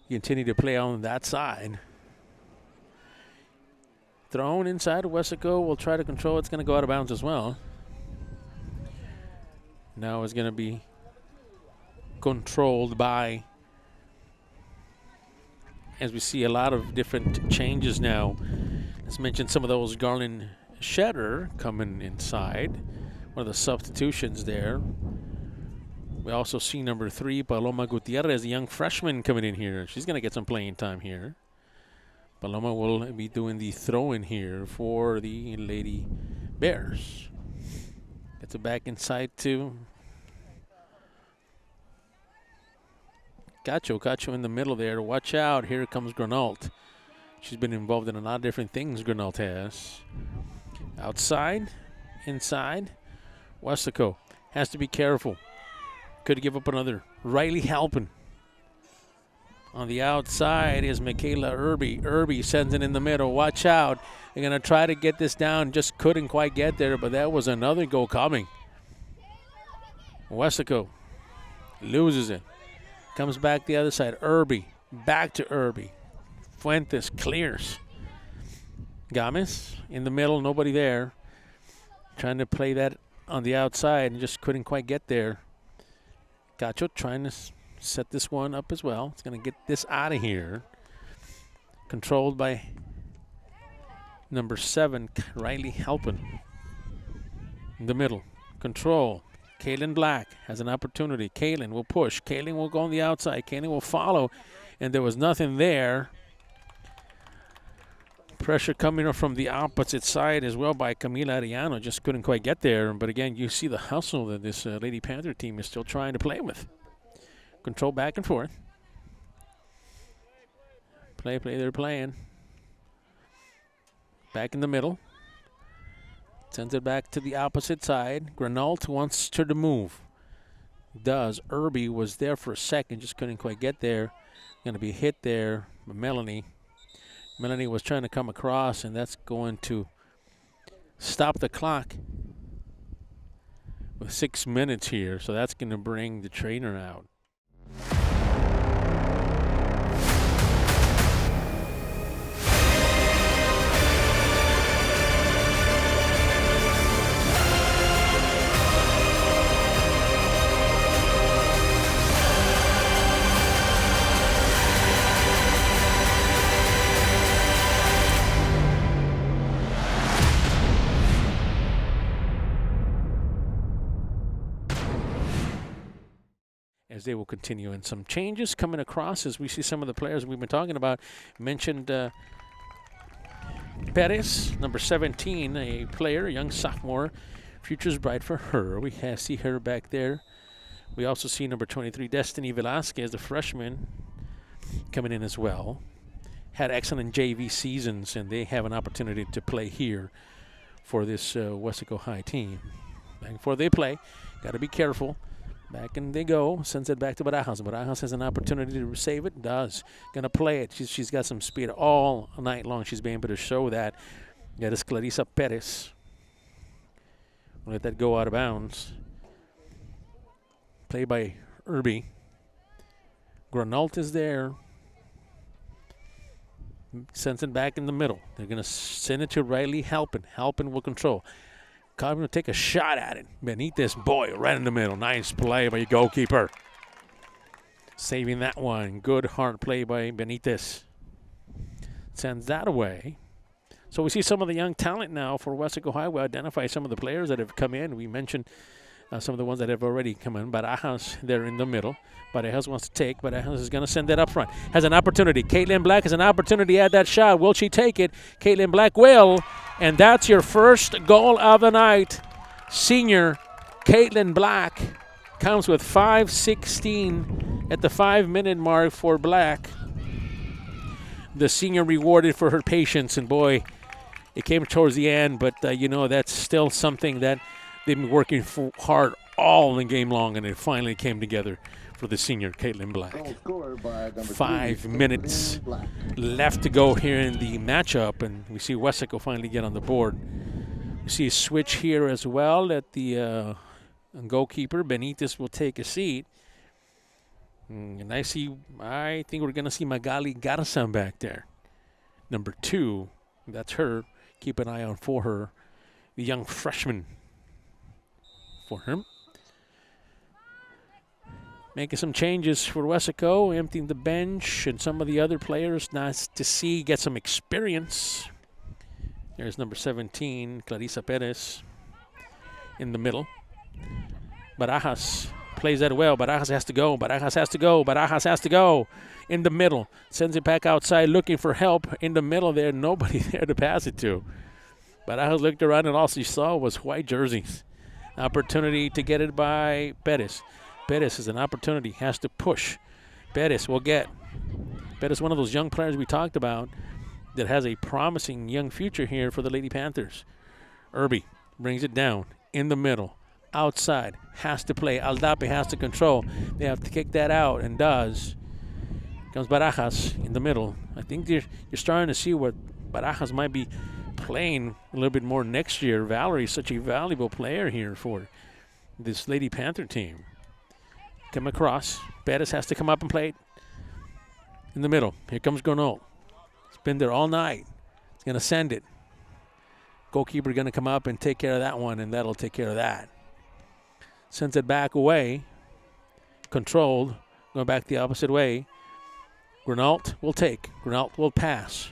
Continue to play on that side. Thrown inside. Weslaco will try to control. It's going to go out of bounds as well. Now it's going to be controlled by, as we see a lot of different changes now. Let's mention some of those. Garland Shedder coming inside. One of the substitutions there. We also see number 3, Paloma Gutierrez, the young freshman coming in here. She's going to get some playing time here. Paloma will be doing the throw-in here for the Lady Bears. Gets it back inside to Cacho in the middle there. Watch out. Here comes Granault. She's been involved in a lot of different things, Granault has. Outside, inside. Weslaco has to be careful. Could give up another. Riley Halpin. On the outside is Michaela Irby. Irby sends it in the middle. Watch out. They're going to try to get this down. Just couldn't quite get there, but that was another goal coming. Weslaco loses it. Comes back the other side. Irby. Back to Irby. Fuentes clears. Gomez in the middle. Nobody there. Trying to play that on the outside and just couldn't quite get there. Cacho trying to set this one up as well. It's going to get this out of here. Controlled by number 7, Riley Halpin. In the middle. Control. Kaylin Black has an opportunity. Kaylin will push. Kaylin will go on the outside. Kaylin will follow. And there was nothing there. Pressure coming from the opposite side as well by Camila Arellano. Just couldn't quite get there. But again, you see the hustle that this Lady Panther team is still trying to play with. Control back and forth. Play, they're playing. Back in the middle. Sends it back to the opposite side. Granault wants her to move. Does. Irby was there for a second, just couldn't quite get there. Going to be hit there by Melanie. Melanie was trying to come across, and that's going to stop the clock with 6 minutes here. So that's going to bring the trainer out. As they will continue, and some changes coming across as we see some of the players we've been talking about. Mentioned Perez, number 17, a player, a young sophomore. Future's bright for her. We see her back there. We also see number 23, Destiny Velasquez, the freshman, coming in as well. Had excellent JV seasons, and they have an opportunity to play here for this Weslaco High team. And before they play, got to be careful. Back and they go. Sends it back to Barajas. Barajas has an opportunity to save it. Does. Going to play it. She's got some speed all night long. She's been able to show that. That is Clarissa Perez. Let that go out of bounds. Play by Irby. Granault is there. Sends it back in the middle. They're going to send it to Riley Halpin. Halpin will control. Going to take a shot at it. Benitez, boy, right in the middle. Nice play by your goalkeeper. Saving that one. Good hard play by Benitez. Sends that away. So we see some of the young talent now for Weslaco High. We identify some of the players that have come in. We mentioned some of the ones that have already come in. Barajas there in the middle. Barajas wants to take. Barajas is going to send it up front. Has an opportunity. Caitlin Black has an opportunity at that shot. Will she take it? Caitlin Black will. And that's your first goal of the night. Senior Caitlin Black comes with 5:16 at the 5-minute mark for Black. The senior rewarded for her patience. And boy, it came towards the end. But, you know, that's still something that they've been working hard all the game long. And it finally came together for the senior Caitlin Black. 5 minutes left to go here in the matchup, and we see Weslaco finally get on the board. We see a switch here as well at the goalkeeper. Benitez will take a seat. And I think we're going to see Magali Garzan back there. Number 2, that's her. Keep an eye out for her. The young freshman for him. Making some changes for Weslaco, emptying the bench and some of the other players. Nice to see, get some experience There's number 17, Clarissa Perez, in the middle. Barajas plays that well. Barajas has to go. Barajas has to go. Barajas has to go. In the middle. Sends it back outside looking for help. In the middle there, nobody there to pass it to. Barajas looked around and all she saw was white jerseys. Opportunity to get it by Perez. Perez is an opportunity. Has to push. Perez will get. Perez, one of those young players we talked about that has a promising young future here for the Lady Panthers. Irby brings it down in the middle. Outside, has to play. Aldape has to control. They have to kick that out, and does. Comes Barajas in the middle. I think you're starting to see what Barajas might be playing a little bit more next year. Valerie is such a valuable player here for this Lady Panther team. Come across. Perez has to come up and play it. In the middle. Here comes Gronot. He's been there all night. He's going to send it. Goalkeeper going to come up and take care of that one, and that'll take care of that. Sends it back away. Controlled. Going back the opposite way. Gronalt will take. Gronalt will pass.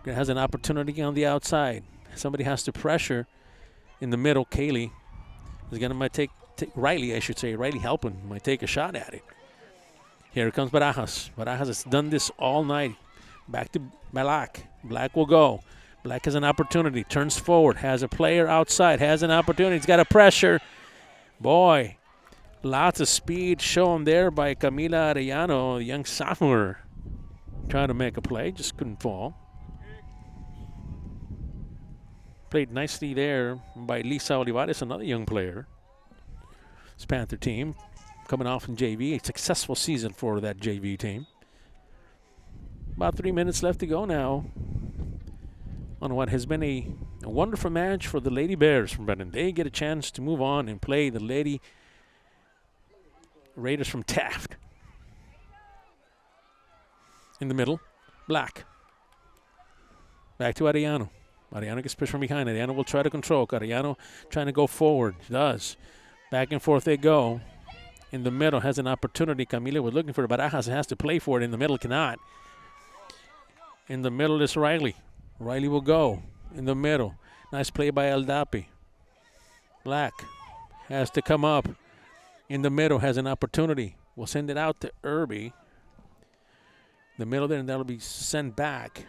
Has an opportunity on the outside. Somebody has to pressure in the middle. Kaylee is going to take Riley, I should say. Riley helping. Might take a shot at it. Here comes Barajas. Barajas has done this all night. Back to Black. Black will go. Black has an opportunity. Turns forward. Has a player outside. Has an opportunity. He's got a pressure. Boy, lots of speed shown there by Camila Arellano, the young sophomore. Trying to make a play. Just couldn't fall. Played nicely there by Lisa Olivares, another young player. This Panther team coming off in JV. A successful season for that JV team. About 3 minutes left to go now on what has been a wonderful match for the Lady Bears from Brennan. They get a chance to move on and play the Lady Raiders from Taft. In the middle, Black. Back to Arellano. Arellano gets pushed from behind. Arellano will try to control. Arellano trying to go forward. Does. Back and forth they go. In the middle has an opportunity. Camila was looking for it. Barajas has to play for it. In the middle cannot. In the middle is Riley. Riley will go. In the middle. Nice play by Aldape. Black has to come up. In the middle has an opportunity. We'll send it out to Irby. The middle there, and that'll be sent back.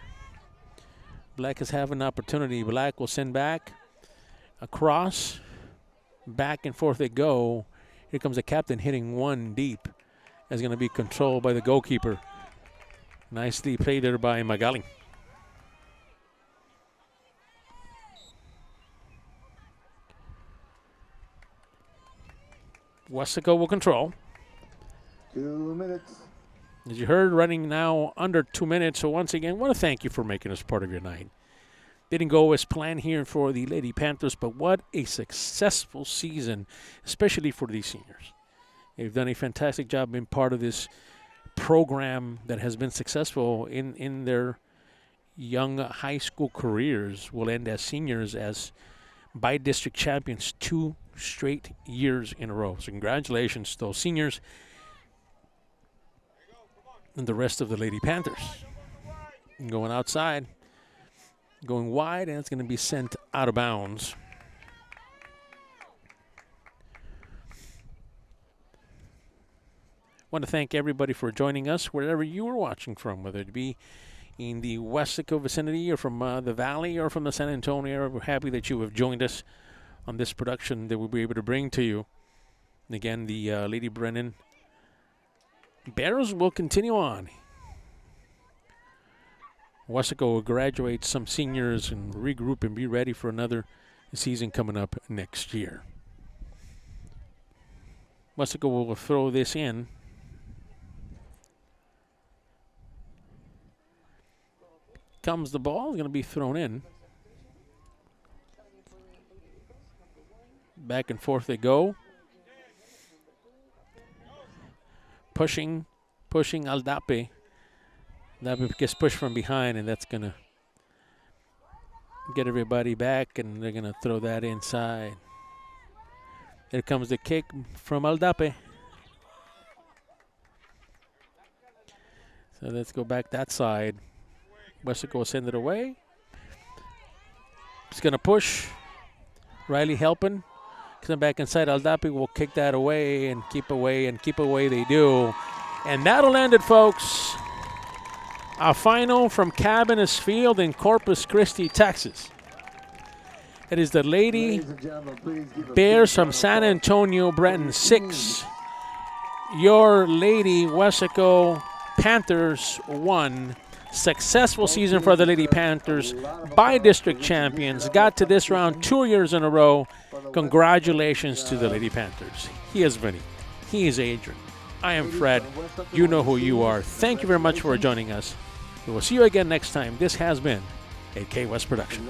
Black has have an opportunity. Black will send back. Across. Back and forth they go. Here comes the captain hitting one deep. That's going to be controlled by the goalkeeper. Nicely played there by Magali. Weslaco will control. 2 minutes. As you heard, running now under 2 minutes. So once again, I want to thank you for making us part of your night. Didn't go as planned here for the Lady Panthers, but what a successful season, especially for these seniors. They've done a fantastic job being part of this program that has been successful in their young high school careers. Will end as seniors, as by-district champions 2 straight years in a row. So congratulations to those seniors and the rest of the Lady Panthers. Going outside, going wide, and it's going to be sent out of bounds. I want to thank everybody for joining us wherever you are watching from, whether it be in the Weslaco vicinity or from the Valley or from the San Antonio area. We're happy that you have joined us on this production that we'll be able to bring to you. And again, the Lady Brennan Bears will continue on. Weslaco will graduate some seniors and regroup and be ready for another season coming up next year. Weslaco will throw this in. Comes the ball, going to be thrown in. Back and forth they go. Pushing Aldape. Aldape gets pushed from behind, and that's going to get everybody back, and they're going to throw that inside. There comes the kick from Aldape. So let's go back that side. Weslaco will send it away. He's going to push. Riley helping. Come back inside. Aldapi will kick that away and keep away they do. And that'll end it, folks. A final from Cabaniss Field in Corpus Christi, Texas. It is the Lady Bears from San Antonio, Brennan 6. Your Lady Weslaco Panthers 1. Successful season for the Lady Panthers. By district champions. Got to this round 2 years in a row. Congratulations to the Lady Panthers. He is Vinny. He is Adrian. I am Fred. You know who you are. Thank you very much for joining us. We will see you again next time. This has been a K West production.